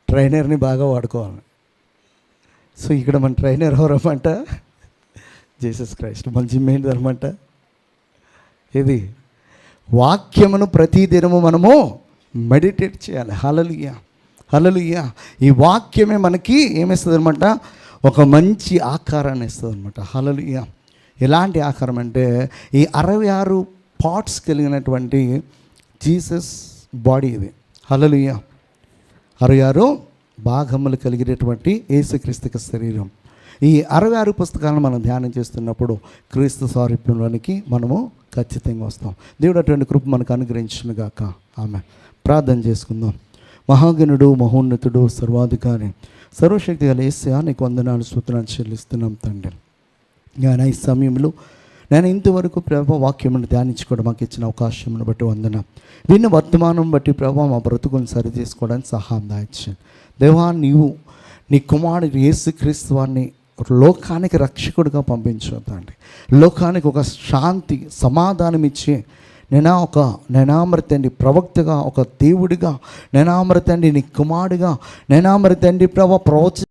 ట్రైనర్ని బాగా వాడుకోవాలి. సో ఇక్కడ మన ట్రైనర్ ఎవరన్నమాట, జీసస్ క్రైస్ట్. మన జిమ్ ఏంటి అనమాట, ఇది వాక్యమును ప్రతిదినము మనము మెడిటేట్ చేయాలి. హల్లెలూయా. హల్లెలూయా. ఈ వాక్యమే మనకి ఏమిస్తుంది అనమాట, ఒక మంచి ఆకారాన్ని ఇస్తుంది అనమాట. హల్లెలూయా. ఎలాంటి ఆకారం అంటే ఈ 66 పార్ట్స్ కలిగినటువంటి జీసస్ బాడీ ఇది. హల్లెలూయా. 66 భాగములు కలిగినటువంటి యేసుక్రీస్తు శరీరం. ఈ 66 పుస్తకాలను మనం ధ్యానం చేస్తున్నప్పుడు క్రీస్తు సారూప్యంలోనికి మనము ఖచ్చితంగా వస్తాం. దేవుడు అటువంటి కృప మనకు అనుగ్రహించునుగాక. ఆమె ప్రార్థన చేసుకుందాం. మహాగణుడు, మహోన్నతుడు, సర్వాధికారి, సర్వశక్తి గల యేసయ్యా, నీకు వందనాలు, స్తుతులు చెల్లిస్తున్నాం తండ్రి. నేను ఈ సమయంలో నేను ఇంతవరకు ప్రభావ వాక్యమును ధ్యానించుకోవడం మాకు ఇచ్చిన అవకాశమును బట్టి వందనం. విన్న వర్తమానం బట్టి ప్రభావ మా బ్రతుకుని సరి చేసుకోవడానికి సహాయం దాయించండి దేవా. నీవు నీ కుమారుడు యేసుక్రీస్తు వారిని లోకానికి రక్షకుడిగా పంపించొద్దండి. లోకానికి ఒక శాంతి, సమాధానం ఇచ్చే నేనామరి తండ్రి ప్రవక్తగా, ఒక దేవుడిగా, నేనామరి తండ్రి నీ కుమారుడిగా, నేనామరి తండ్రి ప్రభావ ప్రవచ